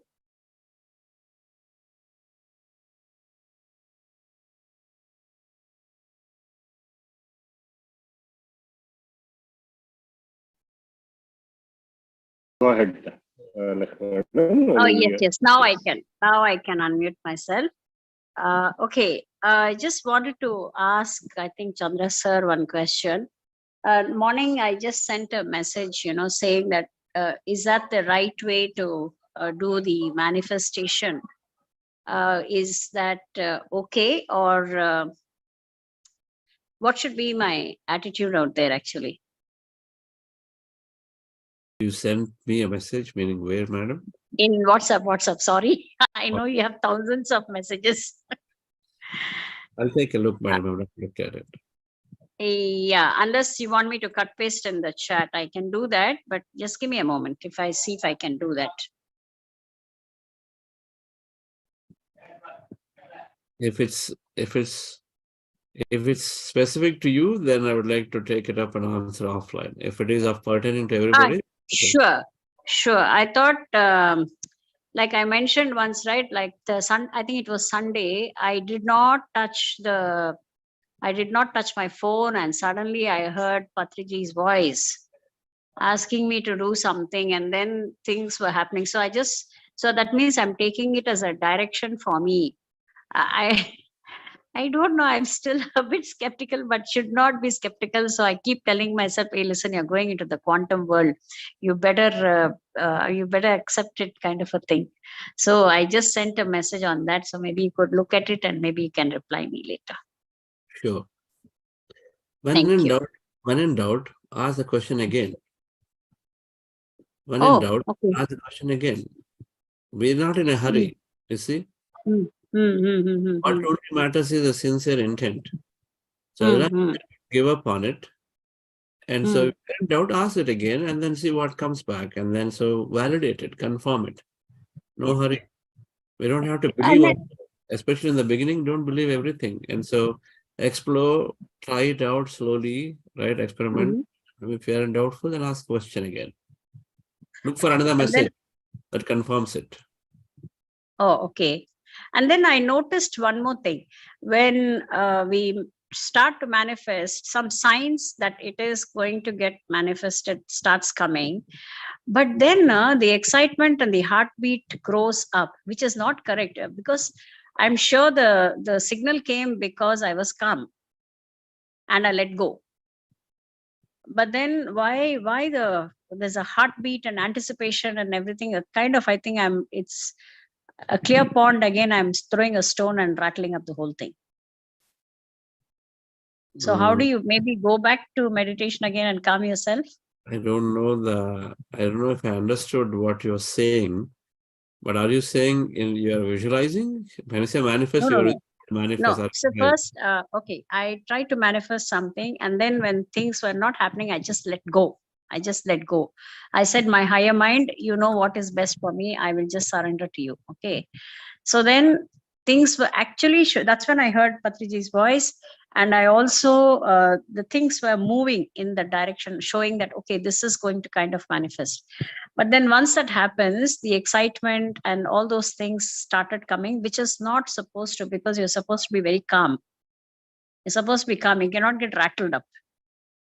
[SPEAKER 2] Go ahead, Lakshmi.
[SPEAKER 5] Oh, yes. Now I can unmute myself. Okay. I just wanted to ask, I think, Chandra sir, one question. Morning, I just sent a message, saying that is that the right way to do the manifestation? Is that okay, or what should be my attitude out there actually?
[SPEAKER 3] You sent me a message, meaning where, madam?
[SPEAKER 5] In WhatsApp, sorry. I know you have thousands of messages.
[SPEAKER 3] I'll take a look, madam. I'll look at it.
[SPEAKER 5] Yeah, unless you want me to cut paste in the chat, I can do that, but just give me a moment if I can do that.
[SPEAKER 3] If it's specific to you, then I would like to take it up and answer offline. If it is of pertaining to everybody.
[SPEAKER 5] Sure. I thought, like I mentioned once, right? Like I think it was Sunday. I did not touch my phone, and suddenly I heard Patriji's voice asking me to do something, and then things were happening. So that means I'm taking it as a direction for me. I don't know. I'm still a bit skeptical, but should not be skeptical. So I keep telling myself, hey, listen, you're going into the quantum world. You better accept it, kind of a thing. So I just sent a message on that. So maybe you could look at it and maybe you can reply me later.
[SPEAKER 3] Sure. When in doubt, ask the question again. When in doubt,
[SPEAKER 5] okay.
[SPEAKER 3] ask the question again. We're not in a hurry, you see? What only matters is a sincere intent. So give up on it. And so if you're in doubt, ask it again and then see what comes back. And then so validate it, confirm it. No hurry. We don't have to believe, especially in the beginning, don't believe everything. And so explore, try it out slowly, right? Experiment. If you're doubtful, then ask question again. Look for another message that confirms it.
[SPEAKER 5] Oh, okay. And then I noticed one more thing. When we start to manifest, some signs that it is going to get manifested starts coming. But then the excitement and the heartbeat grows up, which is not correct, because I'm sure the signal came because I was calm and I let go. But then why there's a heartbeat and anticipation and everything, kind of, I think it's a clear pond again. I'm throwing a stone and rattling up the whole thing. So how do you maybe go back to meditation again and calm yourself?
[SPEAKER 3] I don't know if I understood what you're saying, but are you saying you're visualizing? When you say manifest, you're manifest.
[SPEAKER 5] No, so first, okay, I tried to manifest something, and then when things were not happening, I just let go. I just let go. I said, my higher mind, you know what is best for me. I will just surrender to you. Okay. So then things were actually, that's when I heard Patriji's voice. And I also, the things were moving in the direction, showing that, okay, this is going to kind of manifest. But then once that happens, the excitement and all those things started coming, which is not supposed to, because you're supposed to be very calm. You're supposed to be calm. You cannot get rattled up.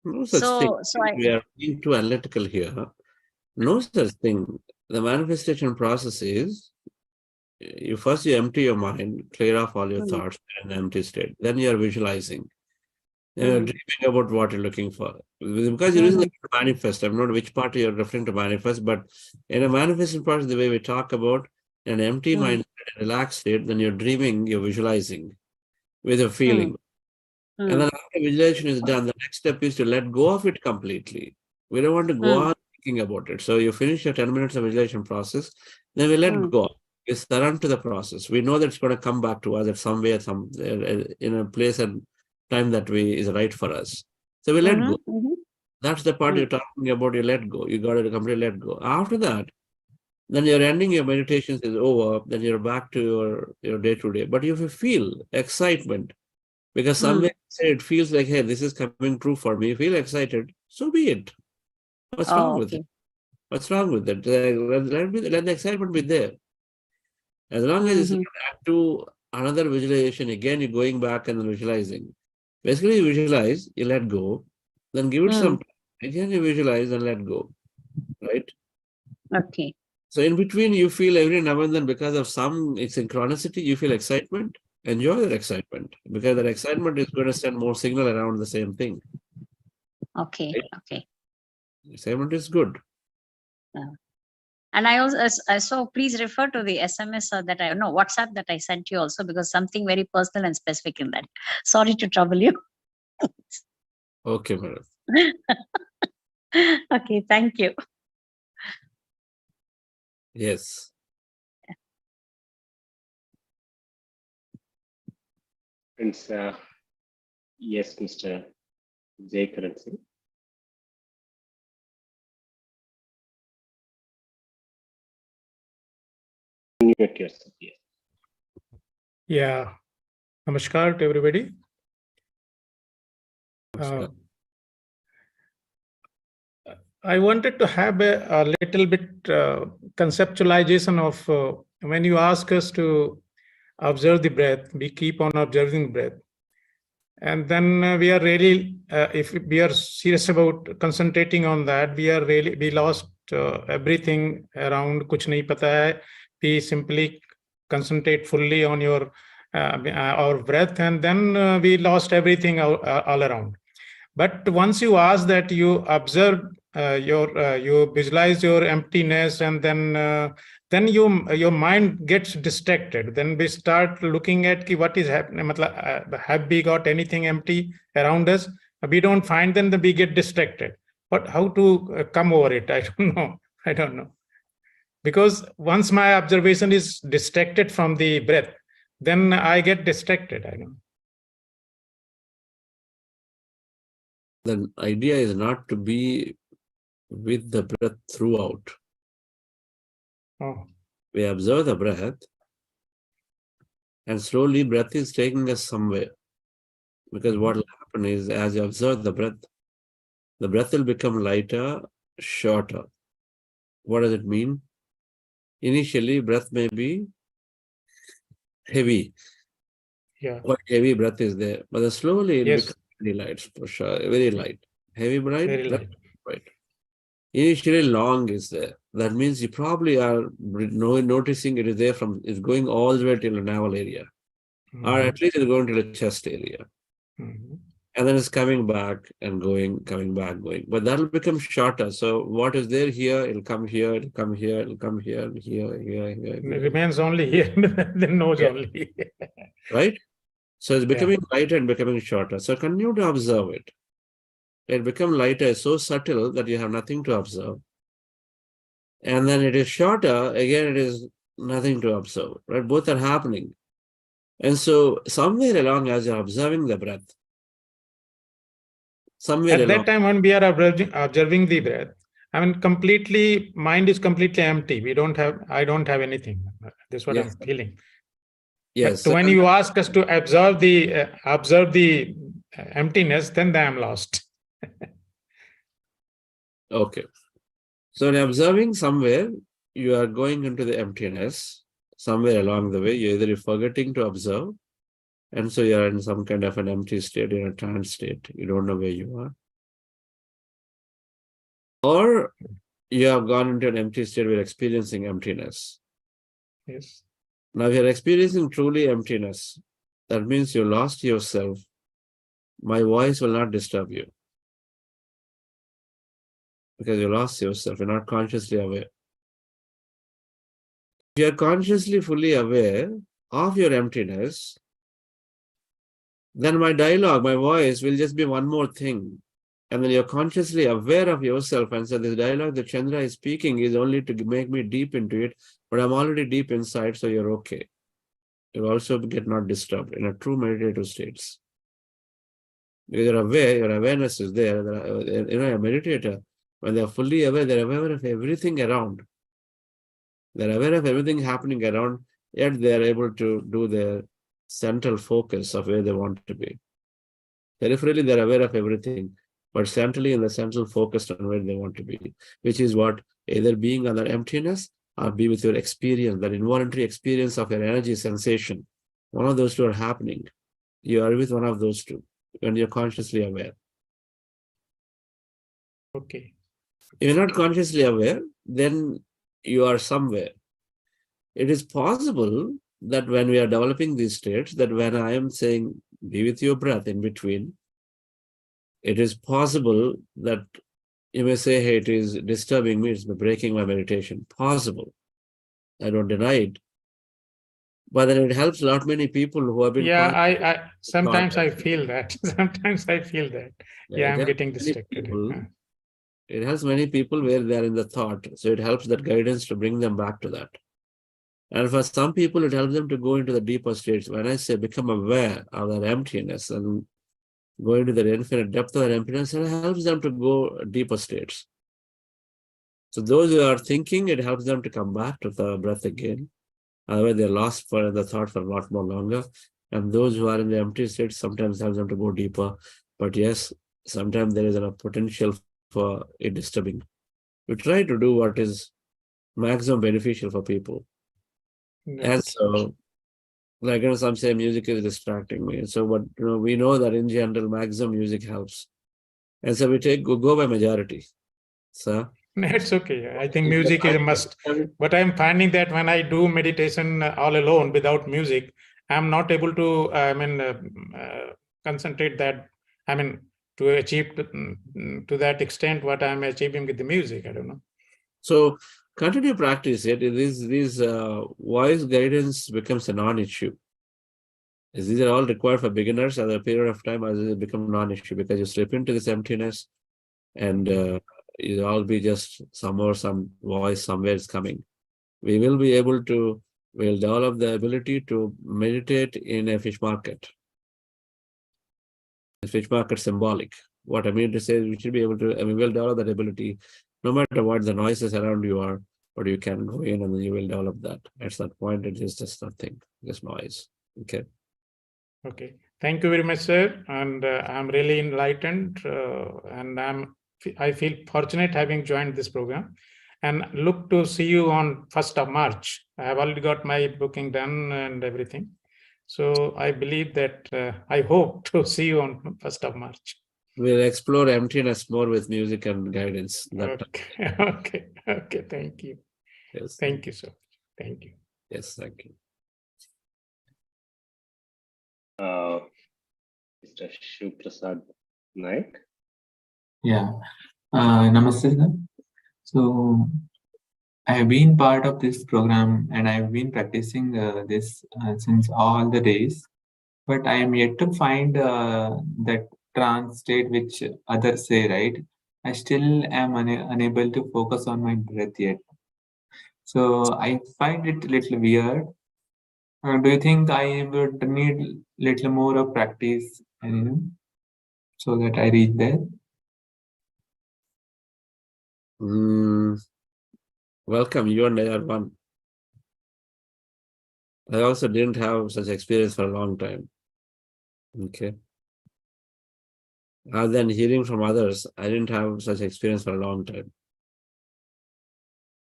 [SPEAKER 3] No such thing.
[SPEAKER 5] So
[SPEAKER 3] We are being too analytical here. No such thing. The manifestation process is you empty your mind, clear off all your thoughts in an empty state. Then you are visualizing. You're dreaming about what you're looking for. Because you're using the word manifest. I'm not which part you're referring to manifest, but in a manifestation process, the way we talk about an empty mind, relaxed state, then you're dreaming, you're visualizing with a feeling. And then after visualization is done, the next step is to let go of it completely. We don't want to go on thinking about it. So you finish your 10 minutes of visualization process, then we let go. We surrender to the process. We know that it's going to come back to us at some way, in a place and time that is right for us. So we let go. That's the part you're talking about. You let go. You got to completely let go. After that, then you're ending your meditations is over. Then you're back to your day-to-day. But if you feel excitement, because somewhere it feels like, hey, this is coming true for me. You feel excited, so be it. What's wrong with it? What's wrong with it? Let the excitement be there. As long as it's back to another visualization, again, you're going back and visualizing. Basically, you visualize, you let go, then give it some time. Again, you visualize and let go, right?
[SPEAKER 5] Okay.
[SPEAKER 3] So in between, you feel every now and then, because of some synchronicity, you feel excitement. Enjoy that excitement, because that excitement is going to send more signal around the same thing.
[SPEAKER 5] Okay.
[SPEAKER 3] Right?
[SPEAKER 5] Okay.
[SPEAKER 3] Excitement is good.
[SPEAKER 5] And I saw, please refer to the SMS that I know, WhatsApp that I sent you also, because something very personal and specific in that. Sorry to trouble you.
[SPEAKER 3] Okay, madam.
[SPEAKER 5] Okay, thank you.
[SPEAKER 3] Yes.
[SPEAKER 2] Friends, yes, Mr. Jay Karan-Singh. Unmute yourself, yes.
[SPEAKER 6] Yeah. Namaskar to everybody. I wanted to have a little bit conceptualization of when you ask us to observe the breath, we keep on observing breath. And then we are really, if we are serious about concentrating on that, we lost everything around kuch nahi pata hai. We simply concentrate fully on our breath, and then we lost everything all around. But once you ask that, you observe you visualize your emptiness, and then your mind gets distracted. Then we start looking at what is happening. Have we got anything empty around us? We don't find, then we get distracted. But how to come over it? I don't know. I don't know. Because once my observation is distracted from the breath, then I get distracted. I know.
[SPEAKER 3] The idea is not to be with the breath throughout.
[SPEAKER 6] Oh.
[SPEAKER 3] We observe the breath, and slowly breath is taking us somewhere. Because what will happen is, as you observe the breath will become lighter, shorter. What does it mean? Initially, breath may be heavy.
[SPEAKER 6] Yeah.
[SPEAKER 3] Quite heavy breath is there, but then slowly it becomes very light, for sure, very light. Heavy breath,
[SPEAKER 6] very light.
[SPEAKER 3] Right. Initially, long is there. That means you probably are noticing it is there it's going all the way till the navel area, or at least it's going to the chest area. And then it's coming back and going, coming back, going. But that'll become shorter. So what is there here, it'll come here, it'll come here, it'll come here, here.
[SPEAKER 6] It remains only here, the nose only.
[SPEAKER 3] Right? So it's becoming lighter and becoming shorter. So continue to observe it. It becomes lighter, so subtle that you have nothing to observe. And then it is shorter, again, it is nothing to observe. Right? Both are happening. And so somewhere along, as you're observing the breath, somewhere
[SPEAKER 6] At
[SPEAKER 3] along,
[SPEAKER 6] that time when we are observing the breath, I mean, completely, mind is completely empty. I don't have anything. That's what
[SPEAKER 3] yes,
[SPEAKER 6] I'm feeling.
[SPEAKER 3] yes.
[SPEAKER 6] But when you ask us to observe the emptiness, then I am lost.
[SPEAKER 3] Okay. So in observing somewhere, you are going into the emptiness. Somewhere along the way, you're forgetting to observe. And so you're in some kind of an empty state, you're in a trance state. You don't know where you are. Or you have gone into an empty state where you're experiencing emptiness.
[SPEAKER 6] Yes.
[SPEAKER 3] Now, if you're experiencing truly emptiness, that means you lost yourself. My voice will not disturb you. Because you lost yourself, you're not consciously aware. If you're consciously fully aware of your emptiness, then my dialogue, my voice will just be one more thing. And then you're consciously aware of yourself. And so this dialogue that Chandra is speaking is only to make me deep into it, but I'm already deep inside, so you're okay. You also get not disturbed in a true meditative states. Because you're aware, your awareness is there. A meditator, when they're fully aware, they're aware of everything around. They're aware of everything happening around, yet they're able to do their central focus of where they want to be. Peripherally, they're aware of everything, but centrally in the central focused on where they want to be, which is what either being on the emptiness or be with your experience, that involuntary experience of your energy sensation. One of those two are happening. You are with one of those two, and you're consciously aware.
[SPEAKER 6] Okay.
[SPEAKER 3] If you're not consciously aware, then you are somewhere. It is possible that when we are developing these states, that when I am saying, be with your breath in between, it is possible that you may say, hey, it is disturbing me, it's breaking my meditation. Possible. I don't deny it. But then it helps a lot many people who have been.
[SPEAKER 6] Yeah, I sometimes I feel that. Sometimes I feel that. Yeah, I'm getting distracted.
[SPEAKER 3] It helps many people where they are in the thought. So it helps that guidance to bring them back to that. And for some people, it helps them to go into the deeper states. When I say become aware of that emptiness and go into the infinite depth of that emptiness, it helps them to go deeper states. So those who are thinking, it helps them to come back to the breath again. Otherwise, they're lost for the thought for a lot more longer. And those who are in the empty state sometimes helps them to go deeper. But yes, sometimes there is a potential for it disturbing. We try to do what is maximum beneficial for people. And so, like some say, music is distracting me. So, but we know that in general, maximum music helps. And so we go by majority. So
[SPEAKER 6] it's okay. I think music is a must. But I'm finding that when I do meditation all alone without music, I'm not able to, concentrate that, to achieve to that extent what I'm achieving with the music. I don't know.
[SPEAKER 3] So continue practice it. This voice guidance becomes a non-issue. These are all required for beginners at a period of time as it becomes non-issue because you slip into this emptiness and it'll all be just some voice somewhere is coming. We will be able to, we'll develop the ability to meditate in a fish market. The fish market symbolic. What I mean to say is we should be able to, we'll develop that ability no matter what the noises around you are, but you can go in and then you will develop that. At that point, it is just nothing, just noise. Okay.
[SPEAKER 6] Okay. Thank you very much, sir. And I'm really enlightened and I feel fortunate having joined this program and look to see you on 1st of March. I have already got my booking done and everything. So I believe that I hope to see you on 1st of March.
[SPEAKER 3] We'll explore emptiness more with music and guidance.
[SPEAKER 6] Okay. Thank you.
[SPEAKER 3] Yes.
[SPEAKER 6] Thank you, sir. Thank you.
[SPEAKER 3] Yes, thank you.
[SPEAKER 2] Mr. Shiv Prasad Naik.
[SPEAKER 7] Yeah. Namaste, sir. So I have been part of this program and I have been practicing this since all the days, but I am yet to find that trance state which others say, right? I still am unable to focus on my breath yet. So I find it a little weird Do you think I would need little more of practice, and so that I reach there?
[SPEAKER 3] Welcome, you and I are one. I also didn't have such experience for a long time. Okay. Other than hearing from others, I didn't have such experience for a long time.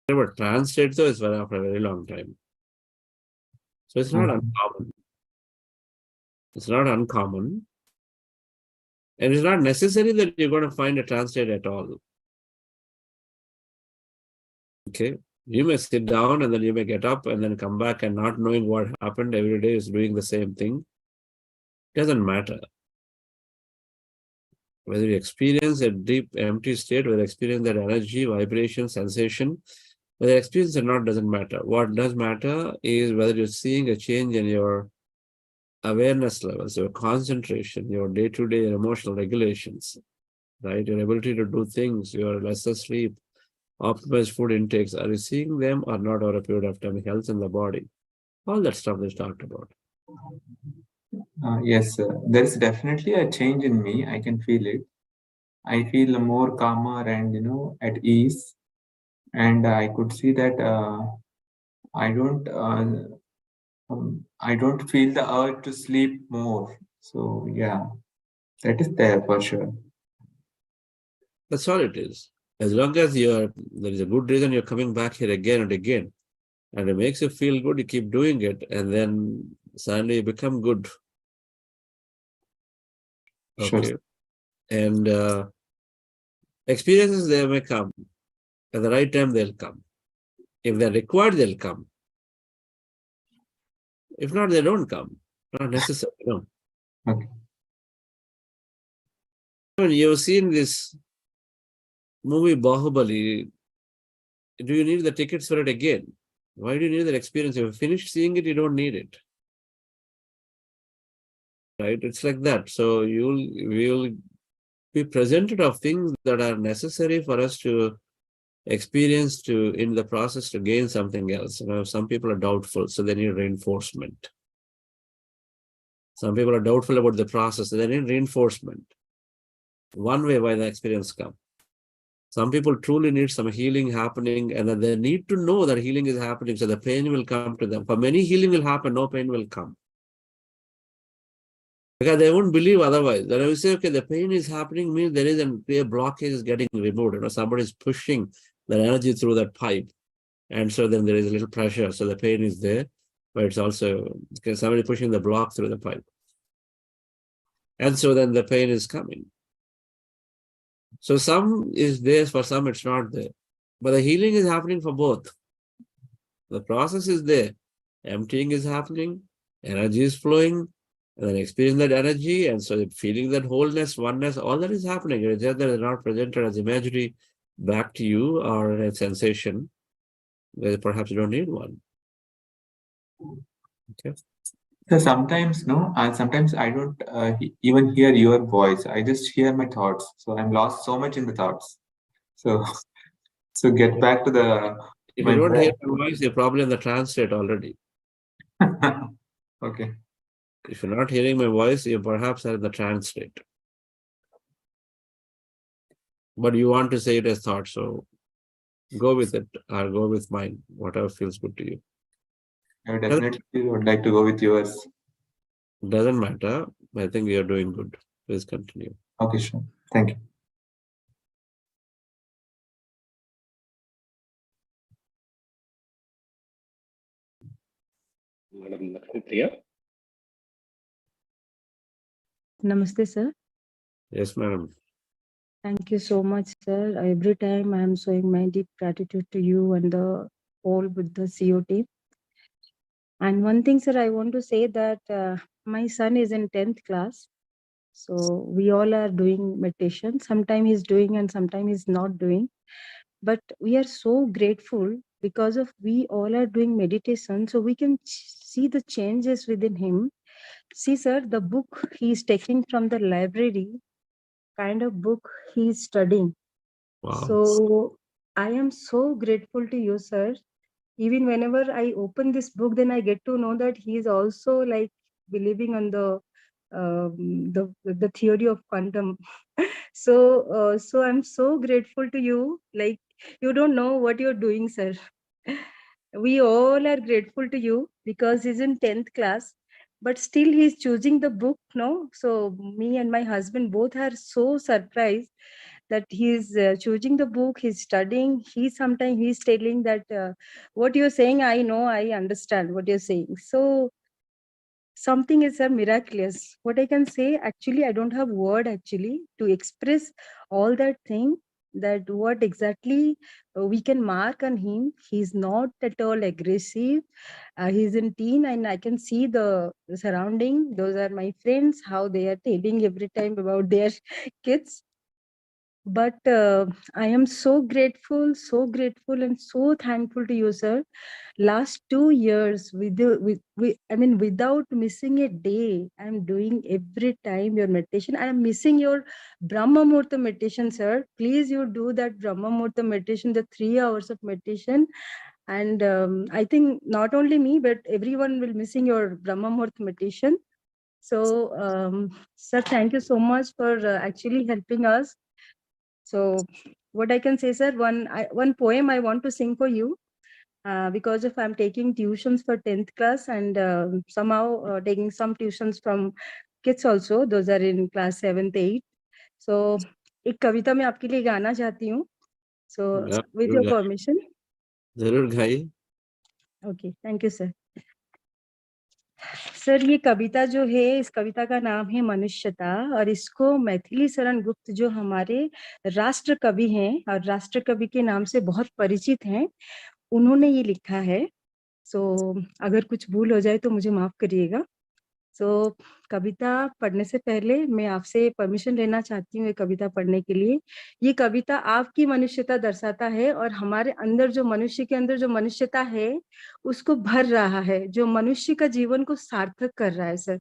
[SPEAKER 3] But translate though is for a very long time. So it's not uncommon. It's not uncommon. And it's not necessary that you're going to find a translate at all. Okay. You may sit down and then you may get up and then come back and not knowing what happened every day is doing the same thing. It doesn't matter. Whether you experience a deep empty state, whether you experience that energy, vibration, sensation, whether you experience it or not doesn't matter. What does matter is whether you're seeing a change in your awareness levels, your concentration, your day-to-day emotional regulations, right? Your ability to do things, your lesser sleep, optimized food intakes. Are you seeing them or not over a period of time? Health in the body, all that stuff that's talked about.
[SPEAKER 7] Yes, there is definitely a change in me. I can feel it. I feel more calmer and at ease, and I could see that I don't feel the urge to sleep more. So yeah, that is there for sure.
[SPEAKER 3] That's all it is. As long as there is a good reason you're coming back here again and again, and it makes you feel good, you keep doing it, and then suddenly you become good. Okay.
[SPEAKER 7] Sure.
[SPEAKER 3] And experiences, they may come. At the right time, they'll come. If they're required, they'll come. If not, they don't come. Not necessary. No.
[SPEAKER 7] Okay.
[SPEAKER 3] When you've seen this movie Bahubali, do you need the tickets for it again? Why do you need that experience? If you finished seeing it, you don't need it. Right? It's like that. So we'll be presented of things that are necessary for us to experience to in the process to gain something else. Some people are doubtful, so they need reinforcement. Some people are doubtful about the process, so they need reinforcement. One way why the experience comes. Some people truly need some healing happening, and then they need to know that healing is happening, so the pain will come to them. For many, healing will happen, no pain will come. Because they won't believe otherwise. Then I will say, okay, the pain is happening, means there is a blockage is getting removed. Somebody is pushing that energy through that pipe. And so then there is a little pressure. So the pain is there, but it's also because somebody pushing the block through the pipe. And so then the pain is coming. So some is there, for some it's not there. But the healing is happening for both. The process is there. Emptying is happening, energy is flowing, and then experiencing that energy, and so feeling that wholeness, oneness, all that is happening. It's just that it's not presented as imagery back to you or a sensation, where perhaps you don't need one. Okay.
[SPEAKER 7] So sometimes, sometimes I don't even hear your voice. I just hear my thoughts. So I'm lost so much in the thoughts. So get back to the.
[SPEAKER 3] If you don't hear my voice, you're probably in the translate already.
[SPEAKER 7] Okay.
[SPEAKER 3] If you're not hearing my voice, you perhaps are in the translate. But you want to say it as thought, so go with it or go with mine, whatever feels good to you.
[SPEAKER 7] I definitely would like to go with yours.
[SPEAKER 3] Doesn't matter. I think you're doing good. Please continue.
[SPEAKER 7] Okay, sure. Thank you.
[SPEAKER 2] Madam Priya.
[SPEAKER 8] Namaste, sir.
[SPEAKER 3] Yes, madam.
[SPEAKER 8] Thank you so much, sir. Every time I am showing my deep gratitude to you and the whole Buddha CO team. And one thing, sir, I want to say that my son is in 10th class. So we all are doing meditation. Sometimes he's doing and sometimes he's not doing. But we are so grateful because of we all are doing meditation. So we can see the changes within him. See, sir, the book he's taking from the library, kind of book he's studying.
[SPEAKER 3] Wow.
[SPEAKER 8] So I am so grateful to you, sir, even whenever I open this book, then I get to know that he is also like believing on the theory of quantum. So I'm so grateful to you. Like, you don't know what you're doing, sir. We all are grateful to you because he's in 10th class, but still he's choosing the book, no? So me and my husband both are so surprised that he's choosing the book, he's studying. Sometimes he's telling that what you're saying, I know, I understand what you're saying. So something is miraculous. What I can say, actually, I don't have word actually to express all that thing, that what exactly we can mark on him. He's not at all aggressive. He's in teen, and I can see the surrounding. Those are my friends, how they are telling every time about their kids. But I am so grateful and so thankful to you, sir. Last 2 years, without missing a day, I'm doing every time your meditation. I'm missing your Brahma Muhurta meditation, sir. Please, you do that Brahma Muhurta meditation, the 3 hours of meditation. And I think not only me, but everyone will missing your Brahma Muhurta meditation. So, sir, thank you so much for actually helping us. So what I can say, sir, one poem I want to sing for you, because of I'm taking tuitions for 10th class, and somehow taking some tuitions from kids also. Those are in class 7th, 8th. So एक कविता मैं आपके लिए गाना चाहती हूँ. So with your permission.
[SPEAKER 3] जरूर गाइए.
[SPEAKER 8] Okay, thank you, sir. Sir, ये कविता जो है, इस कविता का नाम है मनुष्यता, और इसको मैथिली शरण गुप्त जो हमारे राष्ट्र कवि हैं और राष्ट्र कवि के नाम से बहुत परिचित हैं, उन्होंने ये लिखा है. सो अगर कुछ भूल हो जाए तो मुझे माफ करिएगा. सो कविता पढ़ने से पहले मैं आपसे परमिशन लेना चाहती हूँ ये कविता पढ़ने के लिए. ये कविता आपकी मनुष्यता दर्शाता है, और हमारे अंदर जो मनुष्य के अंदर जो मनुष्यता है उसको भर रहा है, जो मनुष्य का जीवन को सार्थक कर रहा है, सर.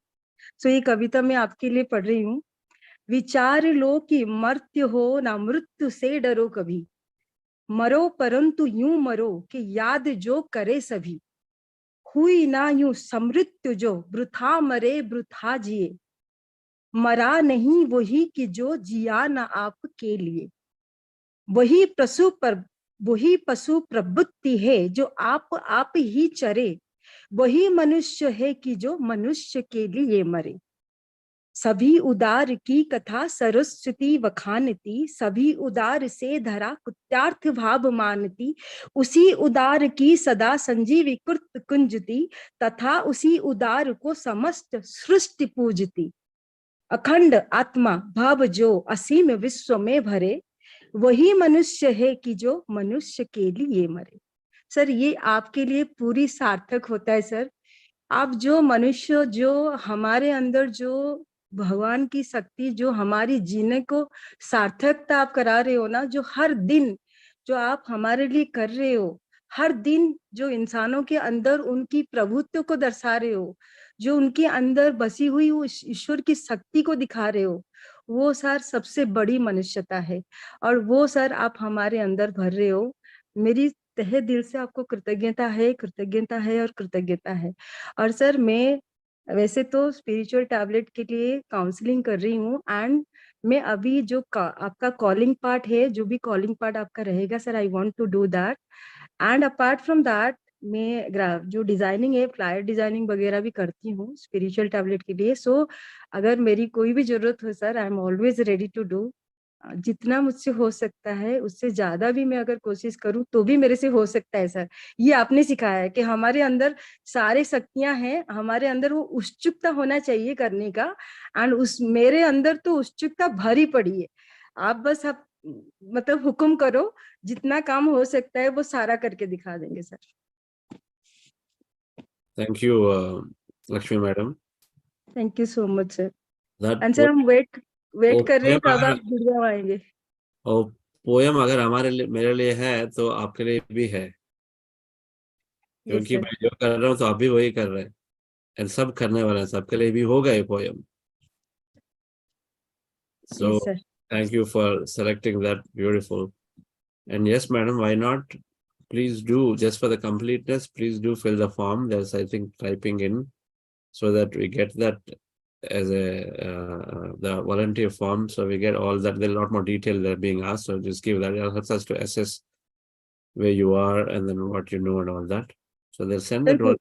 [SPEAKER 8] सो ये कविता मैं आपके लिए पढ़ रही हूँ. विचार लो कि मर्त्य हो ना मृत्यु से डरो कभी, मरो परंतु यूं मरो कि याद जो करे सभी, हुई ना यूं समृत्यु जो वृथा मरे वृथा जिए, मरा नहीं वही कि जो जिया ना आपके लिए, वही पशु प्रवृत्ति है जो आप ही चरे, वही मनुष्य है कि जो मनुष्य के लिए मरे. सभी उदार की कथा सरस्वती वखानती, सभी उदार से धरा कुत्यार्थ भाव मानती, उसी उदार की सदा संजीवी कृत कुंजती, तथा उसी उदार को समस्त सृष्टि पूजती. अखंड आत्मा भाव जो असीम विश्व में भरे, वही मनुष्य है कि जो मनुष्य के लिए मरे. सर, ये आपके लिए पूरी सार्थक होता है, सर. आप जो मनुष्य, जो हमारे अंदर जो भगवान की शक्ति, जो हमारी जीने को सार्थकता आप करा रहे हो ना, जो हर दिन जो आप हमारे लिए कर रहे हो, हर दिन जो इंसानों के अंदर उनकी प्रभुत्व को दर्शा रहे हो, जो उनके अंदर बसी हुई ईश्वर की शक्ति को दिखा रहे हो, वो सर सबसे बड़ी मनुष्यता है. और वो सर आप हमारे अंदर भर रहे हो. मेरी तहे दिल से आपको कृतज्ञता है और कृतज्ञता है. और सर, मैं वैसे तो स्पिरिचुअल टैबलेट के लिए काउंसलिंग कर रही हूँ, एंड मैं अभी जो आपका कॉलिंग पार्ट है, जो भी कॉलिंग पार्ट आपका रहेगा sir, I want to do that. And apart from that, मैं जो डिजाइनिंग है, फ्लायर डिजाइनिंग वगैरह भी करती हूँ स्पिरिचुअल टैबलेट के लिए. सो अगर मेरी कोई भी जरूरत हो sir, I am always ready to do. जितना मुझसे हो सकता है उससे ज्यादा भी मैं अगर कोशिश करूं तो भी मेरे से हो सकता है, सर. ये आपने सिखाया है कि हमारे अंदर सारे शक्तियां हैं, हमारे अंदर वो उत्सुकता होना चाहिए करने का, एंड मेरे अंदर तो उत्सुकता भरी पड़ी है. आप बस मतलब हुक्म करो, जितना काम हो सकता है वो सारा करके दिखा देंगे, sir.
[SPEAKER 3] Thank you, Lakshmi madam.
[SPEAKER 8] Thank you so much, sir.
[SPEAKER 3] That
[SPEAKER 8] and sir, हम वेट कर रहे हैं कब आप
[SPEAKER 3] poem
[SPEAKER 8] वीडियो आएंगे.
[SPEAKER 3] और पोयम अगर हमारे लिए, मेरे लिए है तो आपके लिए भी है, क्योंकि
[SPEAKER 8] sir.
[SPEAKER 3] मैं जो कर रहा हूँ तो आप भी वही कर रहे हैं, एंड सब करने वाले हैं, सबके लिए भी होगा ये poem. So
[SPEAKER 8] Yes, sir.
[SPEAKER 3] thank you for selecting that. Beautiful. And yes madam, why not please do, just for the completeness, please do fill the form. There's, I think, typing in, so that we get that as the volunteer form. So we get all that. There's a lot more detail that are being asked. So just give that. It helps us to assess where you are and then what you know and all that. So they'll send it all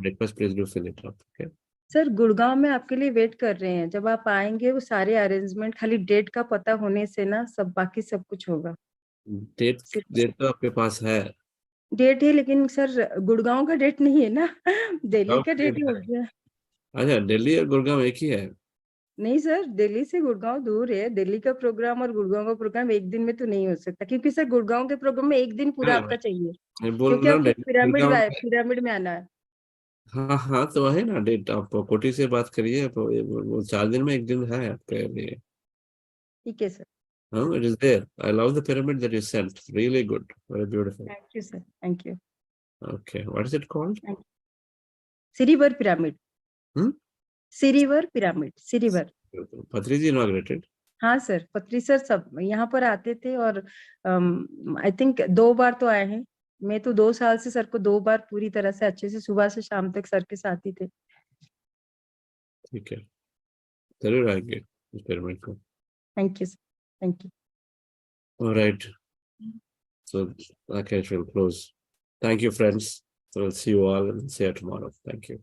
[SPEAKER 3] request. Please do fill it up. Okay.
[SPEAKER 8] Sir Gurgaon में आपके लिए wait कर रहे हैं. जब आप आएंगे वो सारे अरेंजमेंट, खाली डेट का पता होने से ना सब बाकी सब कुछ होगा.
[SPEAKER 3] डेट तो आपके पास है.
[SPEAKER 8] डेट है, लेकिन सर गुड़गांव का डेट नहीं है ना. दिल्ली का डेट हो गया.
[SPEAKER 3] अच्छा, दिल्ली और गुड़गांव एक ही है?
[SPEAKER 8] नहीं सर, दिल्ली से गुड़गांव दूर है. दिल्ली का प्रोग्राम और गुड़गांव का प्रोग्राम एक दिन में तो नहीं हो सकता, क्योंकि सर गुड़गांव के प्रोग्राम में एक दिन पूरा आपका चाहिए, क्योंकि आपको पिरामिड में आना है.
[SPEAKER 3] हाँ हाँ, तो है ना डेट. आप कोटी से बात करिए, वो 4 दिन में एक दिन है आपके लिए.
[SPEAKER 8] ठीक है sir.
[SPEAKER 3] It is there. I love the pyramid that you sent. Really good. Very beautiful.
[SPEAKER 8] Thank you, sir. Thank you.
[SPEAKER 3] Okay. What is it called?
[SPEAKER 8] Sirivar pyramid. Sirivar pyramid. Sirivar.
[SPEAKER 3] Patriji inaugurated.
[SPEAKER 8] हाँ sir, पत्री sir सब यहाँ पर आते थे और I think 2 बार तो आए हैं. मैं तो 2 साल से सर को 2 बार पूरी तरह से अच्छे से सुबह से शाम तक सर के साथ ही थे.
[SPEAKER 3] ठीक है, जरूर आएंगे इस pyramid को.
[SPEAKER 8] Thank you, sir. Thank you.
[SPEAKER 3] All right. So Rakesh will close. Thank you, friends. So we'll see you all and see you tomorrow. Thank you.